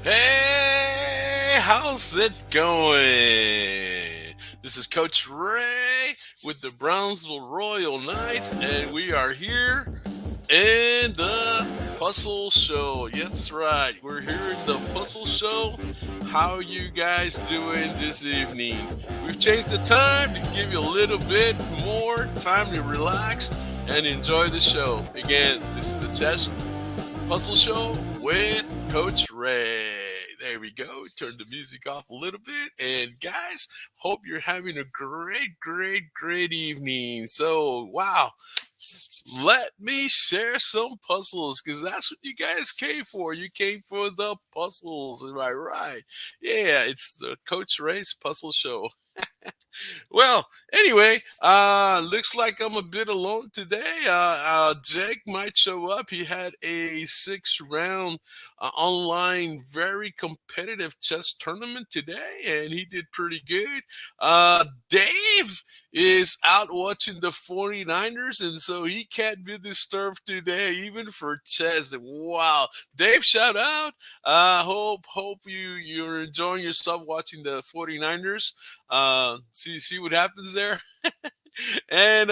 Hey, how's it going? This is Coach Ray with the Brownsville Royal Knights, and we are here in the Puzzle Show. That's right, we're here in the Puzzle Show. How you guys doing this evening? We've changed the time to give you a little bit more time to relax and enjoy the show. Again, this is the Chess Puzzle Show with Coach Ray. There we go. Turn the music off a little bit. And guys, hope you're having a great evening. So, wow. Let me share some puzzles because that's what you guys came for. You came for the puzzles. Am I right? Yeah, it's the Coach Ray's Puzzle Show. Well, anyway, looks like I'm a bit alone today. Jake might show up. He had a 6 round online, very competitive chess tournament today, and he did pretty good. Dave is out watching the 49ers, and so he can't be disturbed today, even for chess. Wow. Dave, shout out. Hope you're enjoying yourself watching the 49ers. See what happens there. And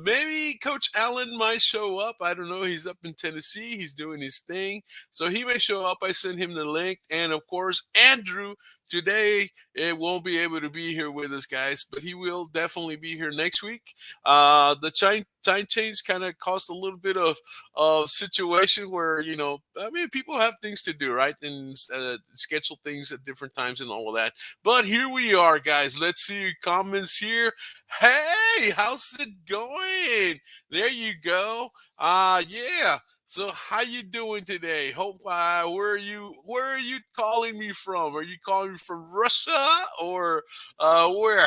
maybe Coach Allen might show up. I don't know. He's up in Tennessee. He's doing his thing. So he may show up. I sent him the link. And of course, Andrew today it won't be able to be here with us, guys, but he will definitely be here next week. The time change kind of caused a little bit of situation where, I mean, people have things to do, right? And schedule things at different times and all of that. But here we are, guys. Let's see your comments here. Hey, how's it going? There you go. Yeah. So how you doing today? Hope where are you calling me from? Are you calling me from Russia or where?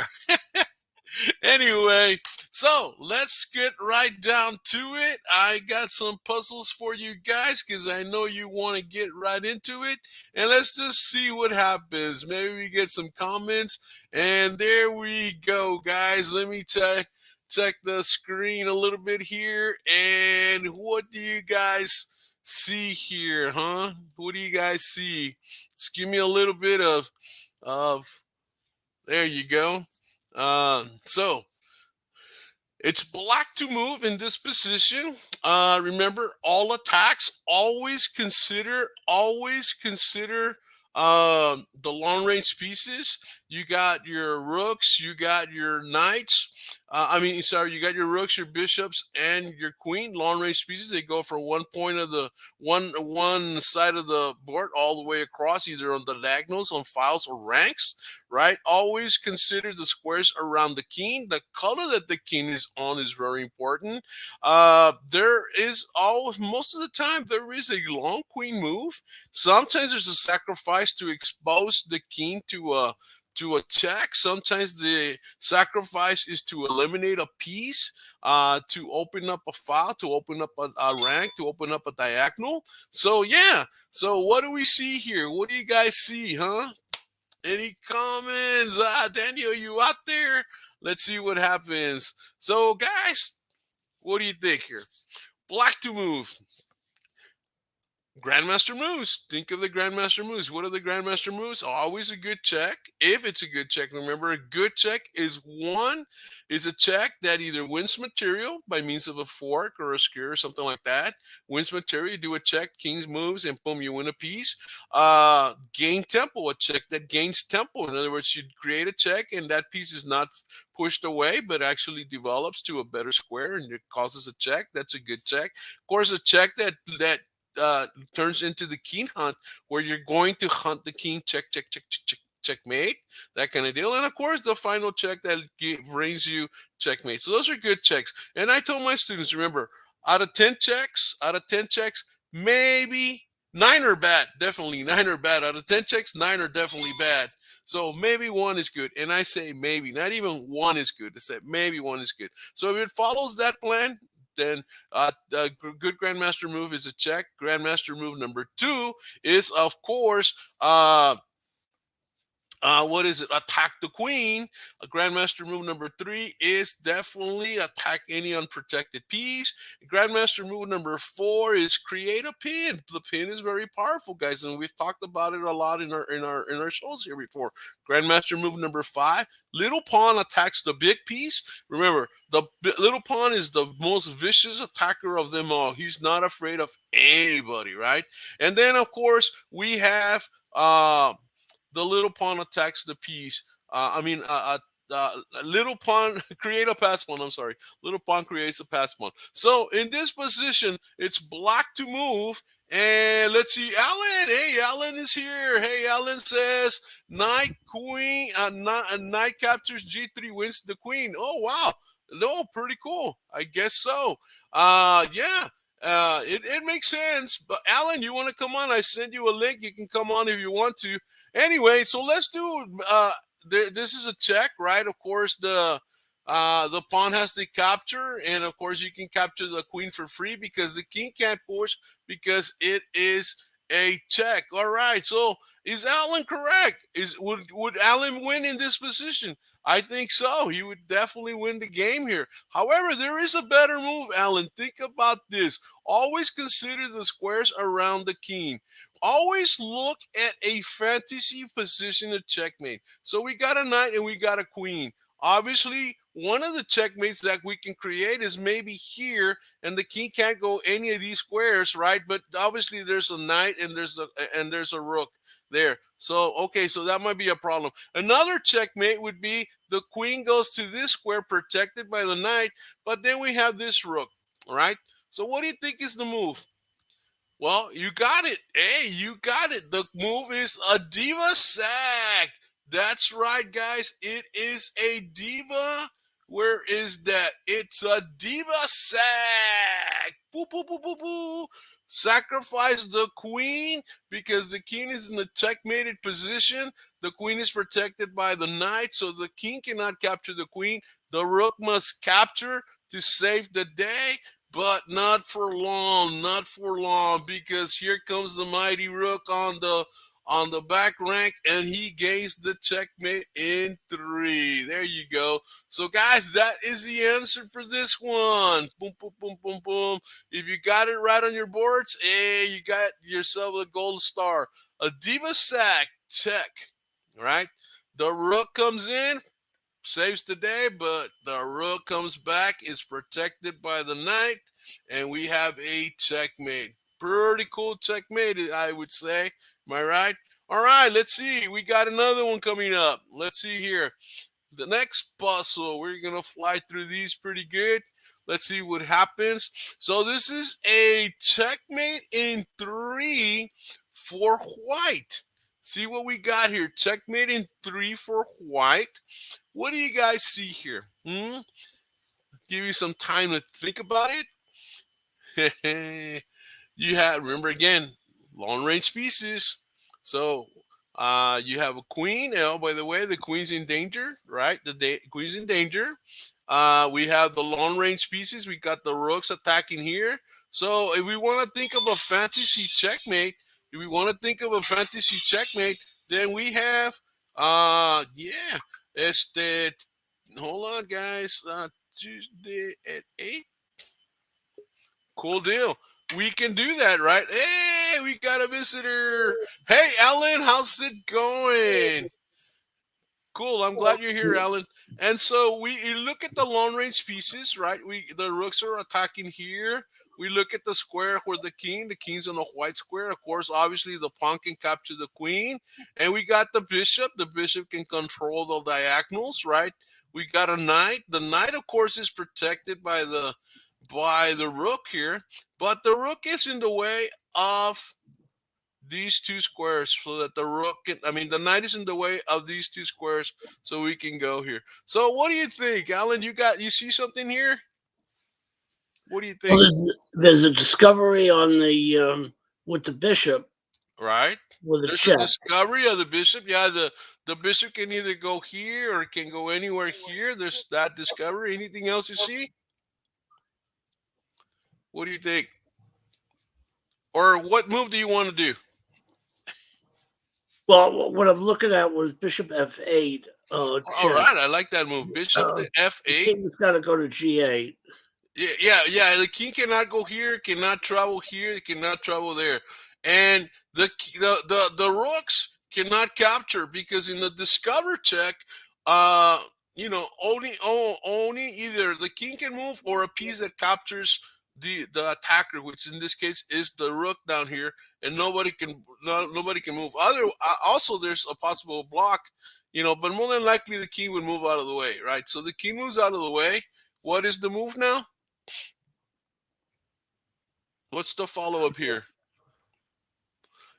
Anyway, so let's get right down to it. I got some puzzles for you guys because I know you want to get right into it. And let's just see what happens. Maybe we get some comments. And there we go, guys. Let me check the screen a little bit here. And what do you guys see here, huh? What do you guys see? Just give me a little bit of there you go. So it's black to move in this position. Remember, all attacks always consider the long range pieces. You got your rooks, you got your knights. You got your rooks, your bishops, and your queen. Long range pieces. They go from one point of the one side of the board all the way across, either on the diagonals, on files, or ranks. Right? Always consider the squares around the king. The color that the king is on is very important. There is always, most of the time, there is a long queen move. Sometimes there's a sacrifice to expose the king to a check. Sometimes the sacrifice is to eliminate a piece, to open up a file, to open up a rank, to open up a diagonal. So yeah. So what do we see here? What do you guys see, huh? Any comments? Daniel, you out there? Let's see what happens. So, guys, what do you think here? Black to move. Grandmaster moves. Think of the Grandmaster moves. What are the Grandmaster moves? Always a good check. If it's a good check, remember a good check is a check that either wins material by means of a fork or a skewer or something like that. Wins material, you do a check, king's moves, and boom, you win a piece. Gain tempo, a check that gains tempo. In other words, you create a check and that piece is not pushed away, but actually develops to a better square and it causes a check. That's a good check. Of course, a check that turns into the king hunt, where you're going to hunt the king, check, checkmate, that kind of deal. And of course, the final check that brings you checkmate. So those are good checks. And I told my students, remember, out of 10 checks, maybe 9 are bad. Definitely 9 are bad. Out of 10 checks, 9 are definitely bad. So maybe one is good. And I say maybe, not even one is good. I said maybe one is good. So if it follows that plan, then good grandmaster move is a check. Grandmaster move number 2 is, of course, what is it? Attack the queen. Grandmaster move number 3 is definitely attack any unprotected piece. Grandmaster move number 4 is create a pin. The pin is very powerful, guys, and we've talked about it a lot in our shows here before. Grandmaster move number 5. Little pawn attacks the big piece. Remember, the little pawn is the most vicious attacker of them all. He's not afraid of anybody, right? And then, of course, we have the little pawn attacks the piece. Little pawn create a pass pawn. I'm sorry. Little pawn creates a pass pawn. So in this position, it's black to move. And let's see, Alan. Hey, Alan is here. Hey, Alan says knight queen. Knight captures G3, wins the queen. Oh wow, no, pretty cool. I guess so. Yeah. It makes sense. But Alan, you want to come on? I send you a link. You can come on if you want to. Anyway, so let's do. This is a check, right? Of course, the pawn has to capture, and of course, you can capture the queen for free because the king can't push because it is a check. All right. So is Alan correct? Would Alan win in this position? I think so. He would definitely win the game here. However, there is a better move, Alan. Think about this. Always consider the squares around the king. Always look at a fantasy position of checkmate. So we got a knight and we got a queen. Obviously, one of the checkmates that we can create is maybe here, and the king can't go any of these squares, right? But obviously, there's a knight and there's a rook there. So okay, so that might be a problem. Another checkmate would be the queen goes to this square protected by the knight, but then we have this rook, right? So what do you think is the move? Well, you got it. Hey, you got it. The move is a diva sack. That's right, guys. It is a diva. Where is that? It's a diva sack. Boo, boo, boo, boo, boo. Sacrifice the queen because the king is in a checkmated position. The queen is protected by the knight, so the king cannot capture the queen. The rook must capture to save the day. But not for long, not for long, because here comes the mighty rook on the back rank, and he gains the checkmate in 3. There you go. So, guys, that is the answer for this one. Boom, boom, boom, boom, boom. If you got it right on your boards, hey, you got yourself a gold star. A diva sack check, right? The rook comes in, saves the day, but the rook comes back, is protected by the knight, and we have a checkmate. Pretty cool checkmate, I would say. Am I right? All right, let's see. We got another one coming up. Let's see here. The next puzzle, we're going to fly through these pretty good. Let's see what happens. So this is a checkmate in 3 for white. See what we got here. Checkmate in 3 for white. What do you guys see here? Give you some time to think about it. You have, remember again, long range pieces. So you have a queen. Oh, by the way, the queen's in danger, right? The queen's in danger. We have the long range pieces. We got the rooks attacking here. So if we want to think of a fantasy checkmate, then we have, yeah, hold on, guys. Tuesday at 8. Cool deal. We can do that, right? Hey, we got a visitor. Hey, Alan, how's it going? Cool. I'm glad you're here, Alan. And so we look at the long range pieces, right? The rooks are attacking here. We look at the square where the king's on a white square. Of course, obviously the pawn can capture the queen. And we got the bishop. The bishop can control the diagonals, right? We got a knight. The knight, of course, is protected by the rook here. But the rook is in the way of these two squares so that the knight is in the way of these two squares so we can go here. So what do you think, Alan? You see something here? What do you think? Well, there's a discovery on the with the bishop, right? With There's a discovery of the bishop. Yeah, the bishop can either go here or can go anywhere here. There's that discovery. Anything else you see? What do you think? Or what move do you want to do? Well, what I'm looking at was bishop f8, All check. right, I like that move. Bishop to The f8. king's got to go to g8. Yeah. The king cannot go here, cannot travel here, cannot travel there, and the rooks cannot capture because in the discover check, uh, only either the king can move or a piece that captures the attacker, which in this case is the rook down here, and nobody can move. Also there's a possible block, but more than likely the king would move out of the way, right? So the king moves out of the way. What is the move now? What's the follow-up here?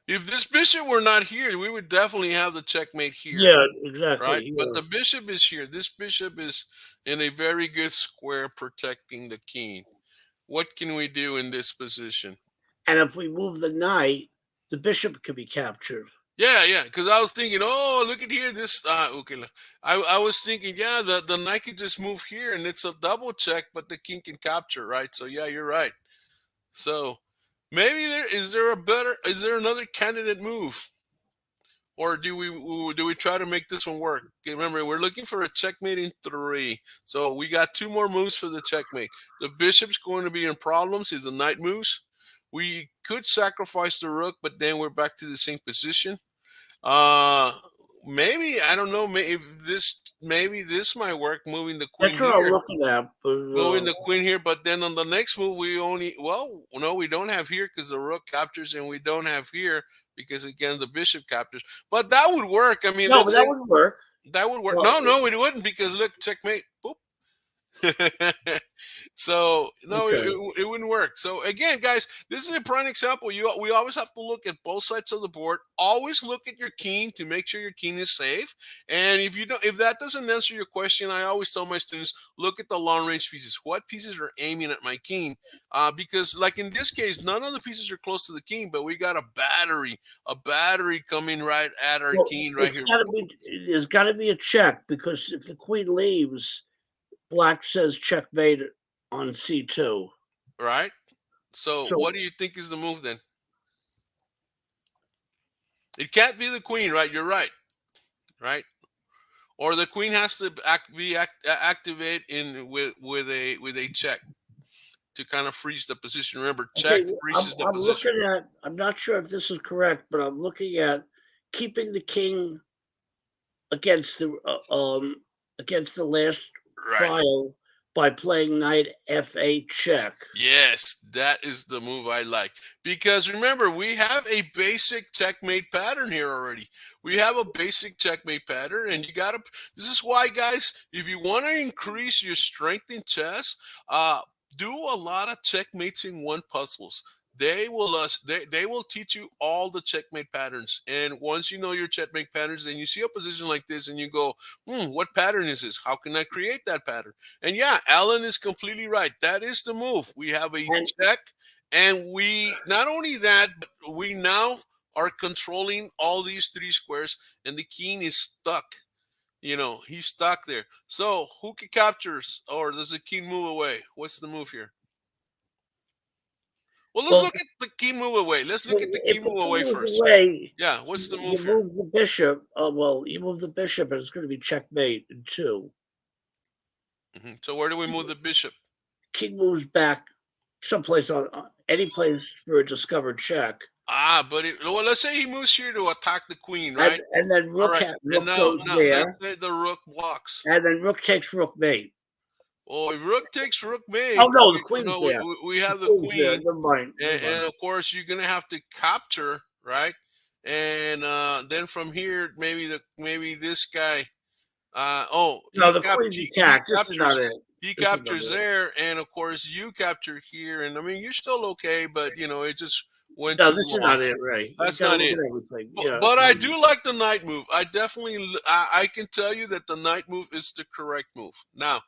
If this bishop were not here, we would definitely have the checkmate here, Yeah, right? exactly. But Yeah. the bishop is here. This bishop is in a very good square protecting the king. What can we do in this position? And if we move the knight, the bishop could be captured. Yeah. Because I was thinking, oh, look at here. This okay. I was thinking, yeah, the knight could just move here, and it's a double check, but the king can capture, right? So yeah, you're right. So maybe is there another candidate move? Or do we try to make this one work? Okay, remember, we're looking for a checkmate in 3. So we got 2 more moves for the checkmate. The bishop's going to be in problems if the knight moves. We could sacrifice the rook, but then we're back to the same position. Uh Maybe, I don't know, maybe this might work, moving the queen That's what I'm here. looking at. Moving the queen here, but then on the next move, no, we don't have here because the rook captures, and we don't have here because, again, the bishop captures. But that would work. I mean, No, let's but say that would work. that would work. Well, No, it wouldn't, because look, checkmate. Boop. So no, okay. it wouldn't work. So again, guys, this is a prime example. We always have to look at both sides of the board. Always look at your king to make sure your king is safe. And if that doesn't answer your question, I always tell my students, look at the long range pieces. What pieces are aiming at my king? Because like in this case, none of the pieces are close to the king, but we got a battery coming right at our Well, king right here. there's got to be a check, because if the queen leaves, black says checkmate on c2. Right. So So what do you think is the move then? It can't be the queen, right? You're right. Right. Or the queen has to activate in with a check to kind of freeze the position. Remember, check okay, freezes the I'm position. looking at. I'm not sure if this is correct, but I'm looking at keeping the king against the last Right. file by playing knight f8 check. Yes, that is the move I like. Because remember, we have a basic checkmate pattern here already. We have a basic checkmate pattern, and this is why, guys, if you want to increase your strength in chess, do a lot of checkmates in one puzzles. They will teach you all the checkmate patterns. And once you know your checkmate patterns, then you see a position like this and you go, what pattern is this? How can I create that pattern? And yeah, Alan is completely right. That is the move. We have a And check, and we not only that, but we now are controlling all these 3 squares, and the king is stuck. He's stuck there. So who can captures, or does the king move away? What's the move here? Well, let's well, look at the king move away. Let's look at the if king the move king away was first. away, Yeah, what's the you move here? move the bishop. You move the bishop, and it's going to be checkmate in 2. So where do we move the bishop? King moves back someplace on any place for a discovered check. But let's say he moves here to attack the queen, right? And then All rook, right. And goes now let's there, say the rook blocks. and then rook takes rook mate. Oh, if rook takes rook mate, Oh no, the queen's there. we have the Queen's there. queen, Never mind. and of course you're gonna have to capture, right? And then from here, maybe this guy. No, the queen's attacked. This is not it. He This is not captures it. there, and of course you capture here, and I mean you're still okay, but it just went No, too this is long. not it, Ray. That's You got to not look it. at everything. But, Yeah. but I do like the knight move. I can tell you that the knight move is the correct move. Now,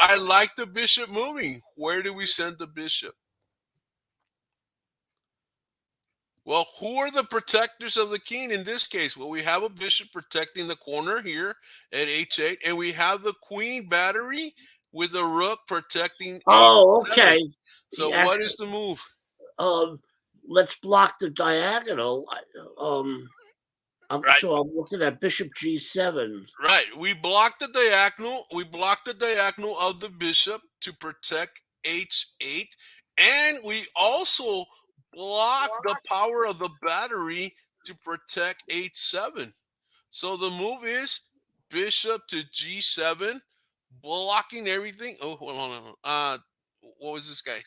I like the bishop moving. Where do we send the bishop? Well, who are the protectors of the king in this case? Well, we have a bishop protecting the corner here at h8, and we have the queen battery with the rook protecting Oh, h7. okay. So what is the move? Let's block the diagonal. Right. So I'm looking at bishop g7. Right. We block the diagonal. We block the diagonal of the bishop to protect h8. And we also block the power of the battery to protect h7. So the move is bishop to g7, blocking everything. Oh, hold on, hold on. What was this guy?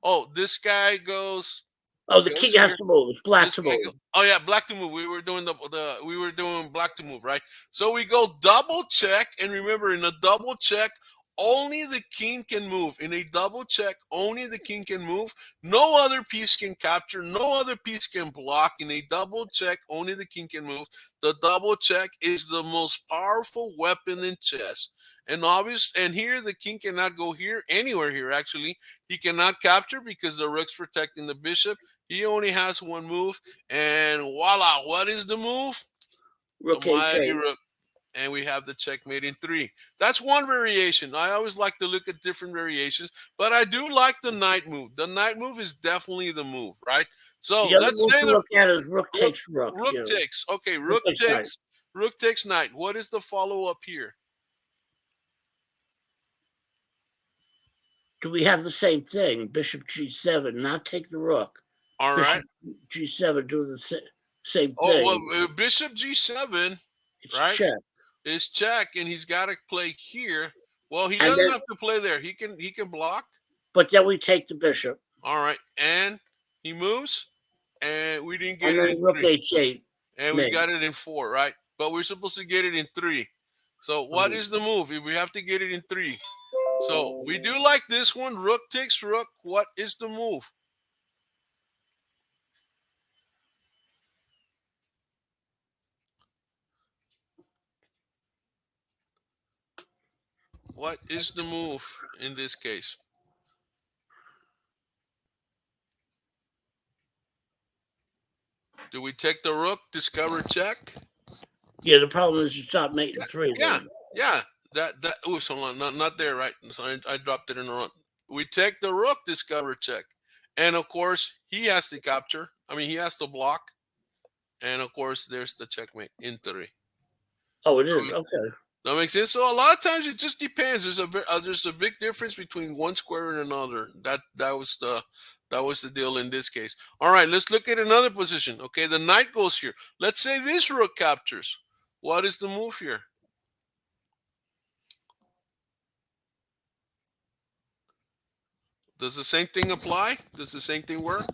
Oh, this guy goes. Oh, He the king goes has here. to move. It's black This to guy move. go. Oh yeah, black to move. We were doing we were doing black to move, right? So we go double check, and remember, in a double check, only the king can move. In a double check, only the king can move. No other piece can capture. No other piece can block. In a double check, only the king can move. The double check is the most powerful weapon in chess. And here the king cannot go here anywhere here. Actually, he cannot capture because the rook's protecting the bishop. He only has one move, and voila! What is the move? The Rook mighty h8. rook, and we have the checkmate in 3. That's one variation. I always like to look at different variations, but I do like the knight move. The knight move is definitely the move, right? So The other let's move say to the look at is rook rook takes rook. rook takes. Okay, Rook rook takes knight. takes. Rook takes knight. What is the follow up here? Do we have the same thing? Bishop g7, not take the rook. All right. Bishop g7, do the same Oh thing. well, bishop g7, It's right? check. Is check, and he's got to play here. Well, he And doesn't then, have to play there. He can block. but then we take the bishop. All right, and he moves, and we didn't get And it then in rook 3, h8. and we Mate. got it in 4, right? But we're supposed to get it in 3. So what is the move if we have to get it in 3? So we do like this one. Rook takes rook. What is the move? What is the move in this case? Do we take the rook, discover check? Yeah, the problem is it's not mate in 3. Yeah, Then. yeah. That. Oh, so not there, right? So I dropped it in the wrong. We take the rook, discover check, and of course he has to capture. I mean, he has to block, and of course there's the checkmate in 3. Oh, it is. Okay. That makes sense. So a lot of times it just depends. There's a big difference between one square and another. That was the deal in this case. All right, let's look at another position. Okay, the knight goes here. Let's say this rook captures. What is the move here? Does the same thing apply? Does the same thing work?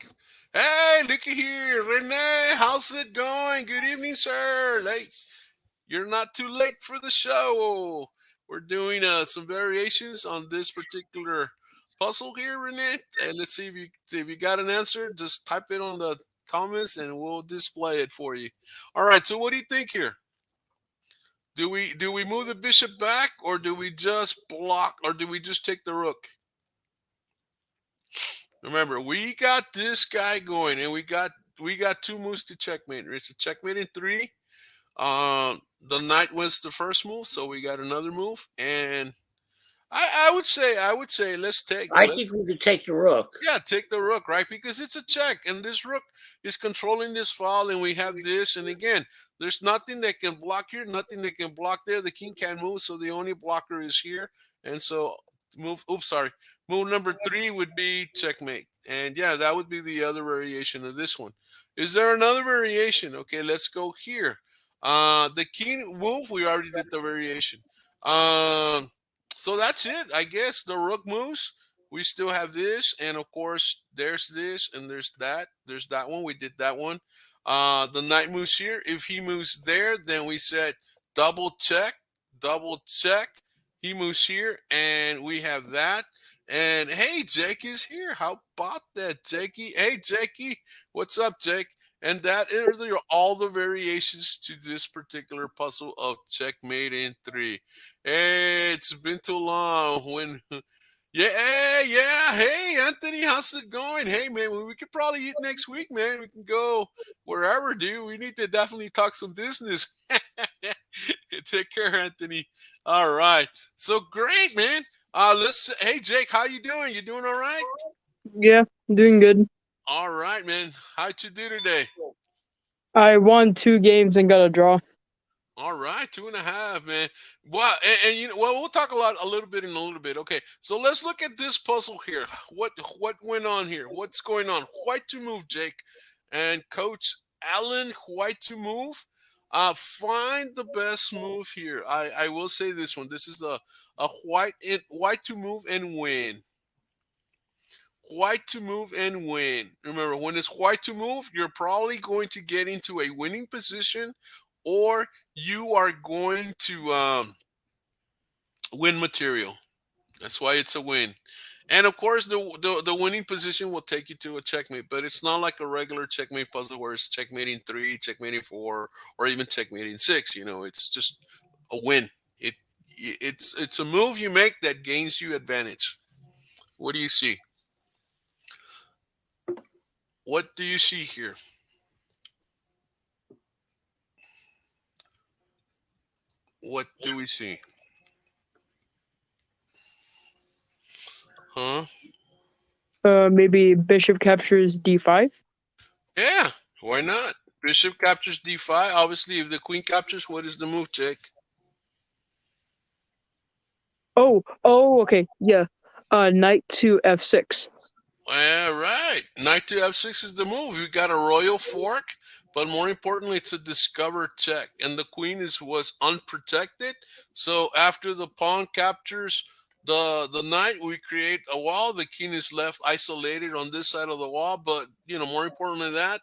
Hey, looky here, Rene. How's it going? Good evening, sir. Hey, you're not too late for the show. We're doing some variations on this particular puzzle here, Rene. And let's see if you got an answer. Just type it on the comments, and we'll display it for you. All right. So, what do you think here? Do we move the bishop back, or do we just block, or do we just take the rook? Remember, we got this guy going, and we got 2 moves to checkmate. It's a checkmate in 3. The knight was the first move, so we got another move, and I would say let's take. I think we could take the rook. Yeah, take the rook, right? Because it's a check, and this rook is controlling this file, and we have this. And again, there's nothing that can block here, nothing that can block there. The king can't move, so the only blocker is here. And so move. Oops, sorry. Move number 3 would be checkmate. And yeah, that would be the other variation of this one. Is there another variation? Okay, let's go here. The king move. We already did the variation. So that's it, I guess. The rook moves. We still have this, and of course, there's this, and there's that. There's that one. We did that one. The knight moves here. If he moves there, then we said double check, double check. He moves here, and we have that. And hey, Jake is here. How about that, Jakey? Hey, Jakey, what's up, Jake? And that is all the variations to this particular puzzle of checkmate in 3. Hey, it's been too long. Yeah. Hey, Anthony, how's it going? Hey, man, we could probably eat next week, man. We can go wherever, dude. We need to definitely talk some business. Take care, Anthony. All right. So great, man. Hey, Jake, how you doing? You doing all right? Yeah, doing good. All right, man. How'd you do today? I won 2 games and got a draw. All right, 2.5, man. Well, well, we'll talk a little bit in a little bit. Okay, so let's look at this puzzle here. What went on here? What's going on? White to move, Jake, and Coach Allen. White to move. Find the best move here. I will say this one. This is a white to move and win. White to move and win. Remember, when it's white to move, you're probably going to get into a winning position, or you are going to win material. That's why it's a win. And of course, the winning position will take you to a checkmate, but it's not like a regular checkmate puzzle where it's checkmating 3, checkmating 4, or even checkmating 6. It's just a win. It's a move you make that gains you advantage. What do you see? What do you see here? What do we see? Huh? Maybe bishop captures d5. Yeah, why not? Bishop captures d5. Obviously, if the queen captures, what is the move, Jake? Oh, okay, yeah. Knight to f6. All right. Knight to f6 is the move. You got a royal fork, but more importantly, it's a discover check. And the queen was unprotected. So after the pawn captures the knight, we create a wall. The king is left isolated on this side of the wall. But more important than that,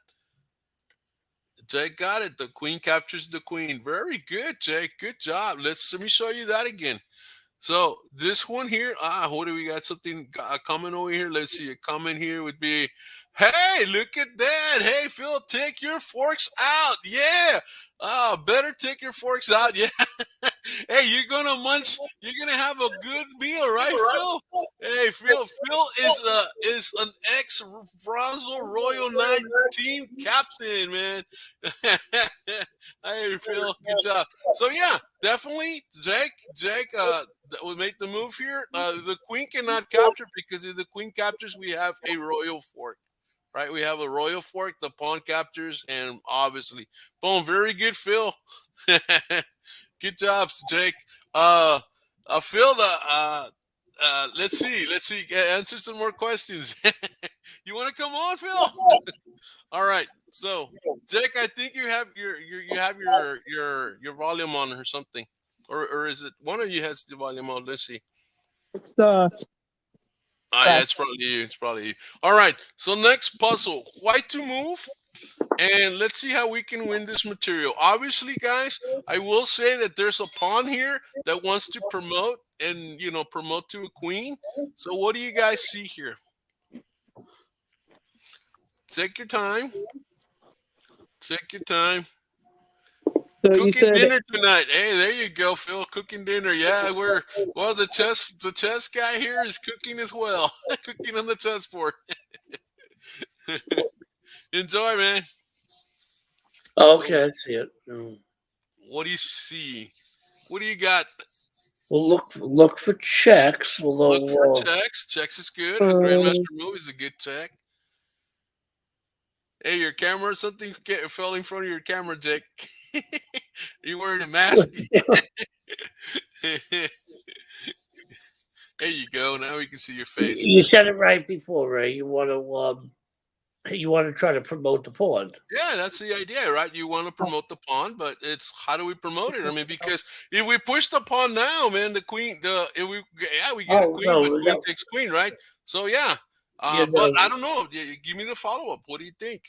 Jake got it. The queen captures the queen. Very good, Jake. Good job. Let me show you that again. So this one here, what do we got? Something a comment over here. Let's see. A comment here would be, "Hey, look at that! Hey, Phil, take your forks out. Yeah, better take your forks out. Yeah. Hey, you're gonna munch. You're gonna have a good meal, right, Phil? Hey, Phil. Phil is an ex Brownsville Royal Knight team captain, man. Hey, Phil. Good job. So yeah, definitely, Jake, we make the move here. The queen cannot capture because if the queen captures, we have a royal fork, right? We have a royal fork. The pawn captures, and obviously, boom. Very good, Phil. Good job, Jake. Phil, let's see. Answer some more questions. You want to come on, Phil? All right. So, Jake, I think you have your volume on or something, or is it one of you has the volume on? Let's see. It's the Yeah, it's probably you. It's probably you. All right. So next puzzle, white to move, and let's see how we can win this material. Obviously, guys, I will say that there's a pawn here that wants to promote and promote to a queen. So what do you guys see here? Take your time. Take your time. So you Cooking said dinner tonight. Hey, there you go, Phil. Cooking dinner. Yeah, the chess guy here is cooking as well. Cooking on the chessboard. Enjoy, man. Oh, So okay, I see it. what do you see? What do you got? We'll look for checks. Although Look for checks. Checks is good. A Grandmaster move is a good check. Hey, your camera, something fell in front of your camera, Jake. You wearing a mask? There you go. Now we can see your face. you said it right before, Ray. You want to try to promote the pawn. Yeah, that's the idea, right? You want to promote the pawn, but it's how do we promote it? I mean, because if we push the pawn now, man, we get a queen, but queen takes queen, right? So yeah, but I don't know. Give me the follow up. What do you think?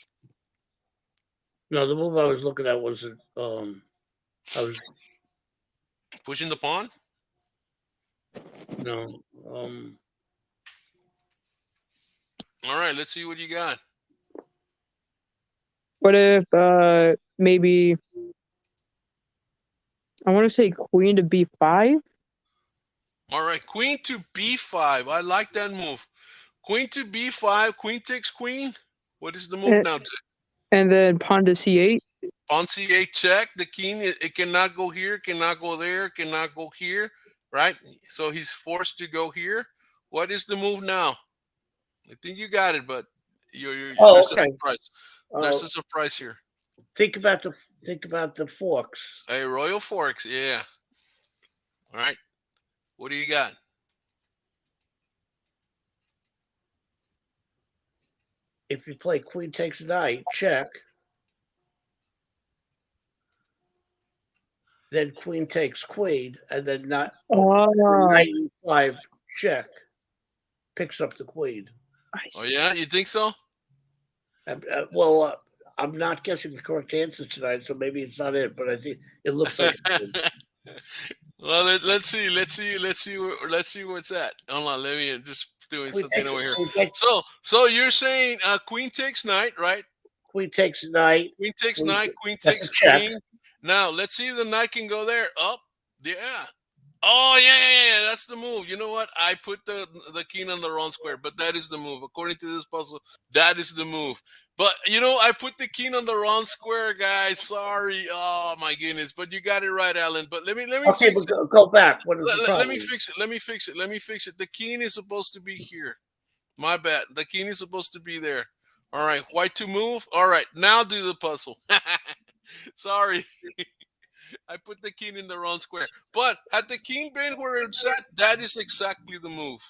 No, the move I was looking at was I was pushing the pawn. No. All right, let's see what you got. What if maybe I want to say queen to b5? All right, queen to b5. I like that move. Queen to b5. Queen takes queen. What is the move now? And then pawn to c8. Pawn c8 check. The king, it cannot go here, cannot go there, cannot go here, right? So he's forced to go here. What is the move now? I think you got it, but there's a surprise. There's a surprise here. think about the forks. A royal forks. Yeah. All right. What do you got? If you play queen takes knight, check. Then queen takes queen, and then not Oh, knight e5 check picks up the queen. I Oh see. yeah, you think so? Well, I'm not guessing the correct answer tonight, so maybe it's not it. But I think it looks like it is. Well, let's see. Let's see where it's at. Hold on. Let me just doing Queen something takes, over here. queen takes, So you're saying queen takes knight, right? queen takes knight. Queen takes Queen, knight. Queen that's a takes check. queen. Now let's see if the knight can go there. Up. Yeah. Oh yeah. That's the move. You know what? I put the king on the wrong square, but that is the move. According to this puzzle, that is the move. But I put the king on the wrong square, guys. Sorry. Oh my goodness. But you got it right, Alan. But let me Okay, fix but it. go back. What is the Let me problem? fix it. Let me fix it. Let me fix it. The king is supposed to be here. My bad. The king is supposed to be there. All right. White to move. All right. Now do the puzzle. Sorry. I put the king in the wrong square. But had the king been where it's at, that is exactly the move.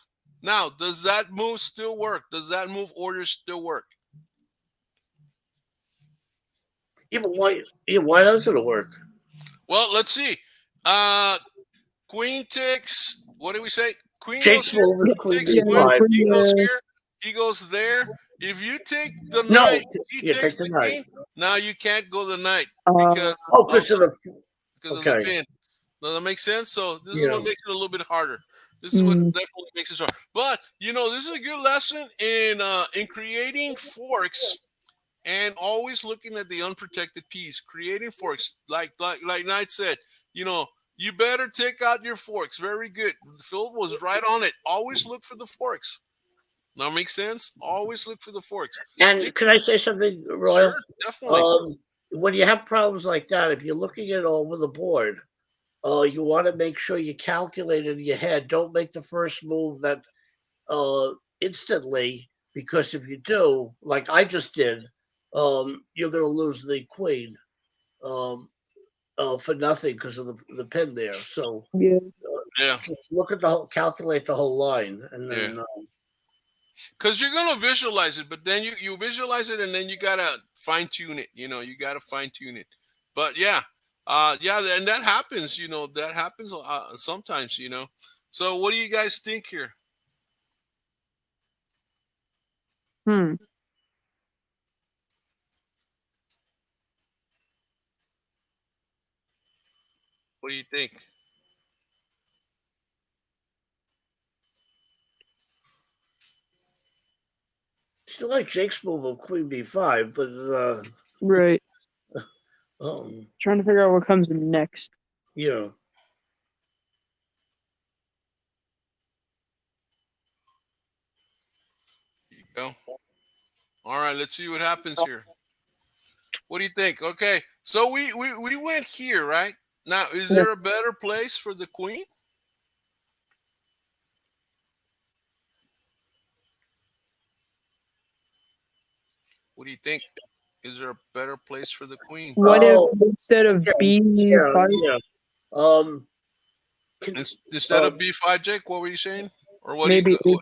Now, does that move still work? Does that move order still work? Yeah, but why? Yeah, why doesn't it work? Well, let's see. Queen takes. What do we say? Queen goes Jake's here. move is Yeah, queen Takes yeah, queen. b5. He goes queen, here. He goes there. If you take the No, knight, he yeah, take takes the the knight. king. Now you can't go the knight uh, because Oh, of because of the okay, pin. Does that make sense? So this is yeah. what makes it a little bit harder. This is what mm, definitely makes it hard. But this is a good lesson in creating forks and always looking at the unprotected piece. Creating forks, like Knight said, you better take out your forks. Very good. Phil was right on it. Always look for the forks. Now make sense? Always look for the forks. And Think, can I say something, sure, Royal? definitely. When you have problems like that, if you're looking at over the board, you want to make sure you calculate in your head. Don't make the first move that instantly, because if you do, like I just did, you're going to lose the queen um, for nothing because of the pin there. So yeah. Yeah, just look at the whole, calculate the whole line, and yeah. then Because you're gonna visualize it, but then you visualize it, and then you gotta fine tune it. You gotta fine tune it. But yeah, yeah, and that happens. That happens sometimes. So what do you guys think here? Hmm. What do you think? still like Jake's move of queen b5, but Right. um, Trying to figure out what comes next. yeah. Here you go. All right, let's see what happens here. What do you think? Okay, so we went here, right? Now, is Yeah. there a better place for the queen? What do you think? Is there a better place for the queen? What if Oh, instead of yeah, yeah, B5, yeah. Um, can, Instead of B5, Jake, what were you saying? Or what do you maybe go?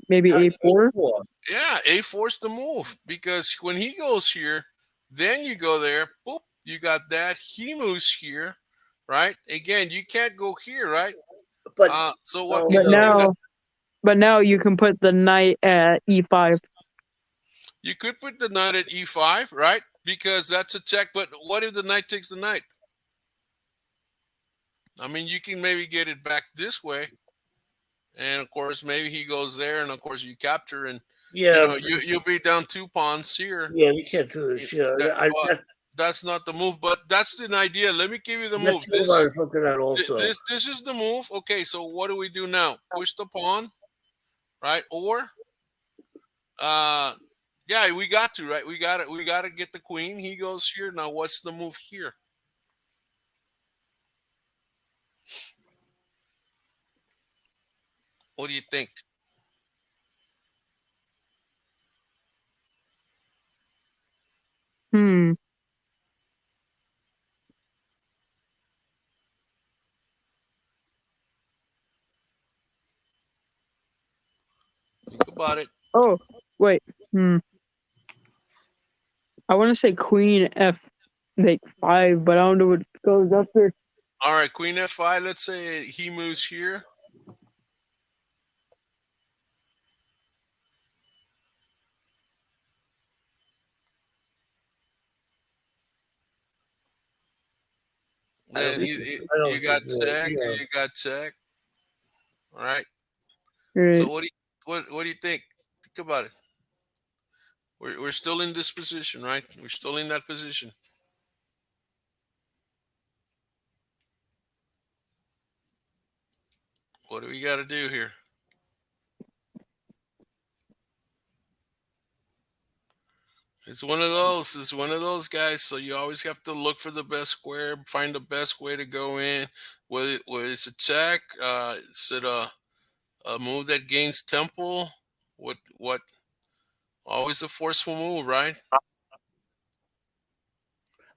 maybe A4? A4. Yeah, A4's the move because when he goes here, then you go there. Boop, you got that. He moves here, right? Again, you can't go here, right? But So what oh can But you do now? no, now you can put the knight at E5. You could put the knight at E5, right? Because that's a check. But what if the knight takes the knight? I mean, you can maybe get it back this way, and of course, maybe he goes there, and of course, you capture, and yeah, you'll be down 2 pawns here. yeah, you can't do this. Yeah, But that's not the move. But that's the idea. Let me give you the that's move. the move I was looking at also. This is the move. Okay, so what do we do now? Push the pawn, right? Or yeah, we got to, right? We got to get the queen. He goes here. Now what's the move here? What do you think? Hmm. about it. Oh, wait. I want to say queen F5, but I don't know what goes after. All right, Queen F5. Let's say he moves here. Then you got check. Yeah. You got check. All right. Right. So what do you think? Think about it. We're still in this position, right? We're still in that position. What do we got to do here? It's one of those. It's one of those guys. So you always have to look for the best square, find the best way to go in. Whether it's a check, is it a move that gains tempo? What? Always a forceful move, right?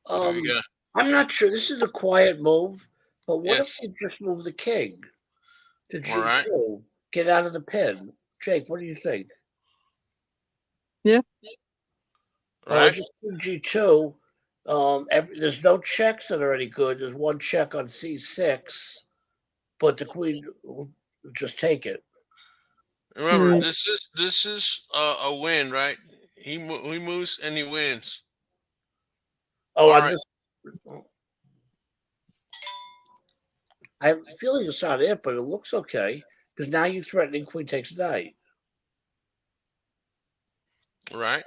What do we got? I'm not sure. This is a quiet move, but what if Yes. we just move the king to All right. G2? Get out of the pin. Jake, what do you think? Yeah. Right. Just do G2. There's no checks that are any good. There's one check on C6, but the queen will just take it. Remember, Right. this is a win, right? He moves and he wins. Oh, All on right. this, I'm feeling it's not it, but it looks okay because now you're threatening queen takes knight. Right.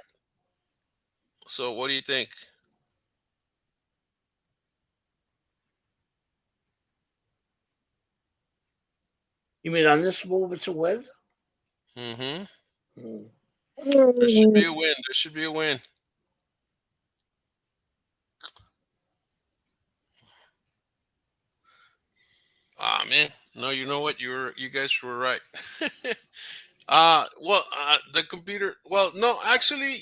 So what do you think? You mean on this move it's a win? Mm-hmm. Hmm. There should be a win. There should be a win. Ah, man. No, you know what? You guys were right. The computer. Well, no, actually,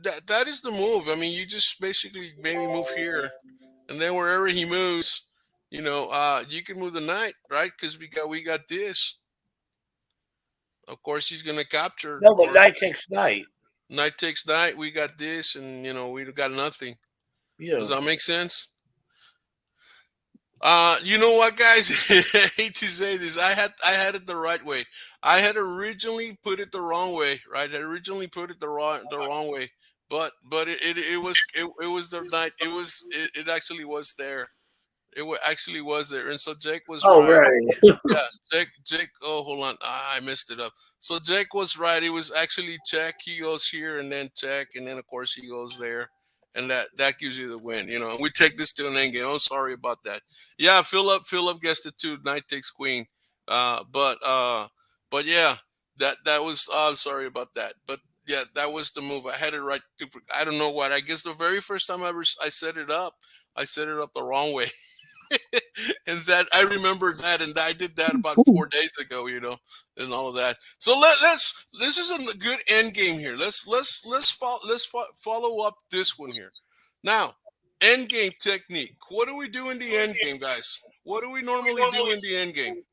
that is the move. I mean, you just basically maybe move here, and then wherever he moves, you can move the knight, right? Because we got this. Of course, he's gonna capture. No, but Or knight takes knight. knight takes knight. We got this, and we got nothing. Yeah. Does that make sense? You know what, guys? I hate to say this. I had it the right way. I had originally put it the wrong way, right? I originally put it the wrong way, but it was the night. It actually was there. Actually was there, and so Jake was Oh, right. right. Yeah, Jake. Oh, hold on. I messed it up. So Jake was right. It was actually check. He goes here and then check, and then of course he goes there, and that gives you the win. And we take this to an end game. I'm sorry about that. Yeah, Philip gets the two. Knight takes queen. But yeah, that was. I'm sorry about that. But yeah, that was the move. I had it right. I don't know what. I guess the very first time I set it up, I set it up the wrong way. And that I remember that, and I did that about 4 days ago, and all of that. So let's. This is a good end game here. Let's follow up this one here. Now, end game technique. What do we do in the end game, guys? What do we normally do in the end game?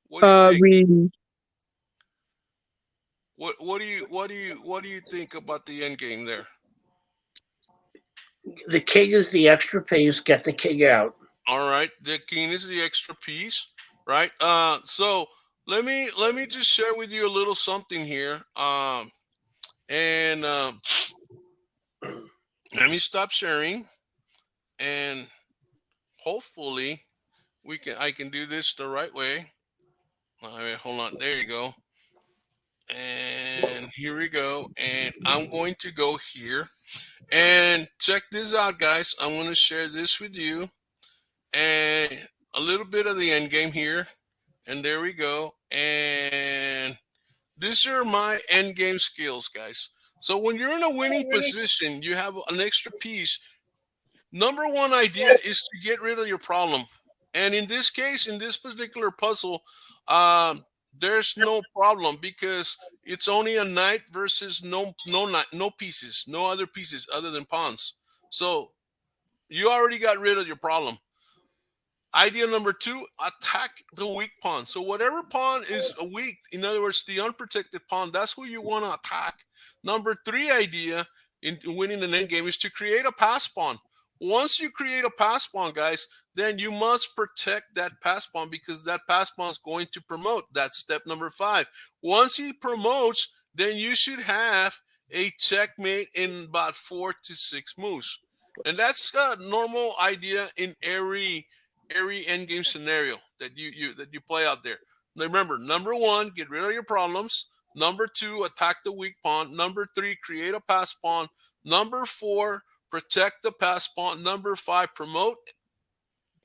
What do you think? We What do you think about the end game there? The king is the extra piece. Get the king out. All right, the king is the extra piece, right? So let me just share with you a little something here. And let me stop sharing, and hopefully I can do this the right way. All right, hold on. There you go. And here we go. And I'm going to go here and check this out, guys. I'm going to share this with you and a little bit of the end game here. And there we go. And these are my end game skills, guys. So when you're in a winning position, you have an extra piece. Number one idea is to get rid of your problem. And in this case, in this particular puzzle, there's no problem because it's only a knight versus no pieces, no other pieces other than pawns. So you already got rid of your problem. Idea number 2, attack the weak pawn. So whatever pawn is weak, in other words, the unprotected pawn, that's who you want to attack. Number 3 idea in winning an endgame is to create a pass pawn. Once you create a pass pawn, guys, then you must protect that pass pawn because that pass pawn is going to promote. That's step number 5. Once he promotes, then you should have a checkmate in about 4 to 6 moves. And that's a normal idea in every endgame scenario that you play out there. Remember, number 1, get rid of your problems. Number 2, attack the weak pawn. Number 3, create a pass pawn. Number 4, protect the pass pawn. Number 5, promote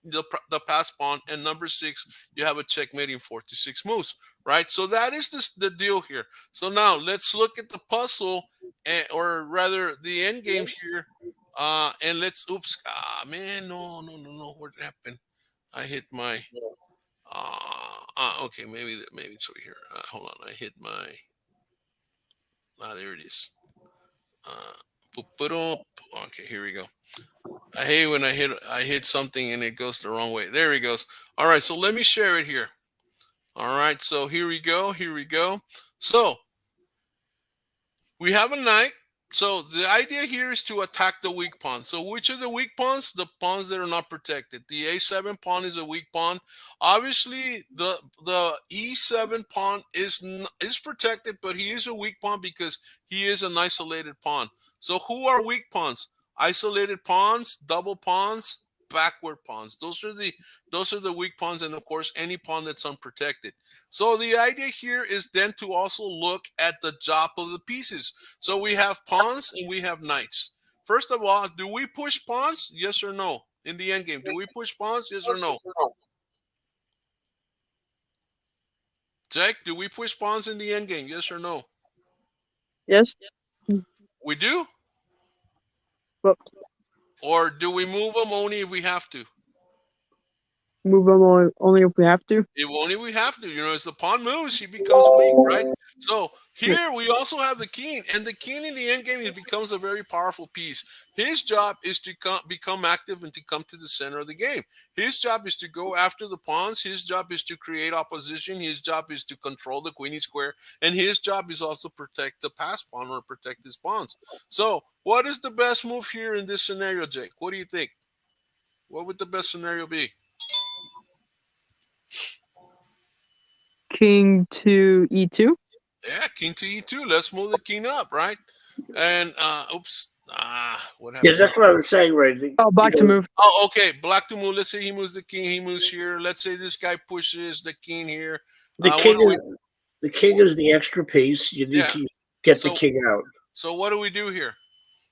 the pass pawn. And number 6, you have a checkmate in 4 to 6 moves, right? So that is the deal here. So now let's look at the puzzle, or rather the end game here. And let's, man, no, what happened? I hit my, okay, maybe it's over here. Hold on, I hit my, there it is. Okay, here we go. I hate when I hit something and it goes the wrong way. There he goes. All right, so let me share it here. All right, so here we go. So we have a knight. So the idea here is to attack the weak pawn. So which are the weak pawns? The pawns that are not protected. The a7 pawn is a weak pawn. Obviously, the e7 pawn is protected, but he is a weak pawn because he is an isolated pawn. So who are weak pawns? Isolated pawns, double pawns, backward pawns. Those are the weak pawns, and of course any pawn that's unprotected. So the idea here is then to also look at the job of the pieces. So we have pawns and we have knights. First of all, do we push pawns? Yes or no? In the end game, do we push pawns? Yes or no? Jack, do we push pawns in the end game? Yes or no? Yes. We do? Well, or do we move them only if we have to? Move them only if we have to. If only we have to. As the pawn moves, he becomes weak, right? So here we also have the king, and the king in the end game, he becomes a very powerful piece. His job is to become active and to come to the center of the game. His job is to go after the pawns. His job is to create opposition. His job is to control the queenie square, and his job is also protect the pass pawn or protect his pawns. So what is the best move here in this scenario, Jake? What do you think? What would the best scenario be? King to e2. Yeah, king to e2. Let's move the king up, right? And what happened? Yeah, that's what I was saying, Ray. Black to move. Oh, okay, black to move. Let's say he moves the king. He moves here. Let's say this guy pushes the king here. The king is the extra piece. You need to get the king out. So what do we do here?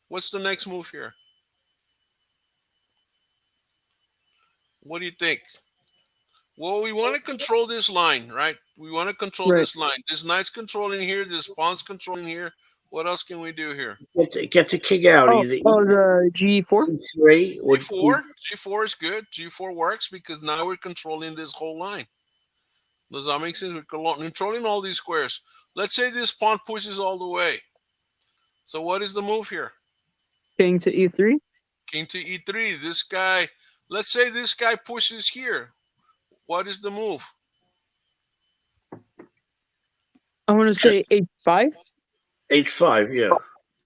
What's the next move here? What do you think? Well, we want to control this line, right? We want to control this line. This knight's controlling here. This pawn's controlling here. What else can we do here? Get the king out. The G4? G4 is good. G4 works because now we're controlling this whole line. Does that make sense? We're controlling all these squares. Let's say this pawn pushes all the way. So what is the move here? King to e3. King to e3. This guy, let's say this guy pushes here. What is the move? I want to say h5. H5, yeah.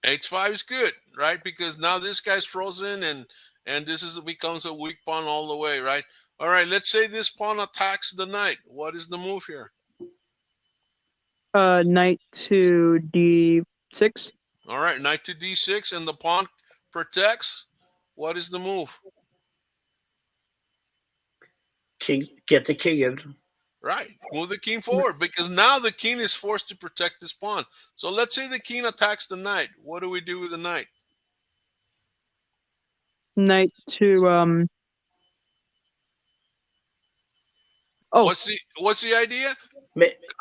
H5 is good, right? Because now this guy's frozen, and this becomes a weak pawn all the way, right? All right, let's say this pawn attacks the knight. What is the move here? Knight to d6. All right, knight to d6, and the pawn protects. What is the move? King, get the king in. Right, move the king forward because now the king is forced to protect this pawn. So let's say the king attacks the knight. What do we do with the knight? Knight to What's the idea?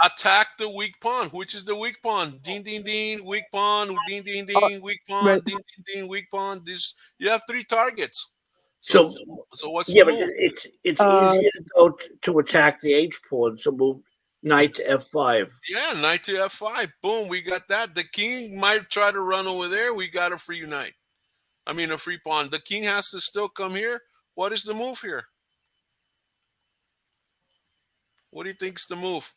Attack the weak pawn. Which is the weak pawn? Ding ding ding, weak pawn, ding ding ding, weak pawn, right. Ding ding ding, weak pawn. You have 3 targets. So what's the move? But it's easier to attack the H pawn. So move knight to f5. Yeah, knight to f5. Boom, we got that. The king might try to run over there. We got a free knight. I mean, a free pawn. The king has to still come here. What is the move here? What do you think's the move?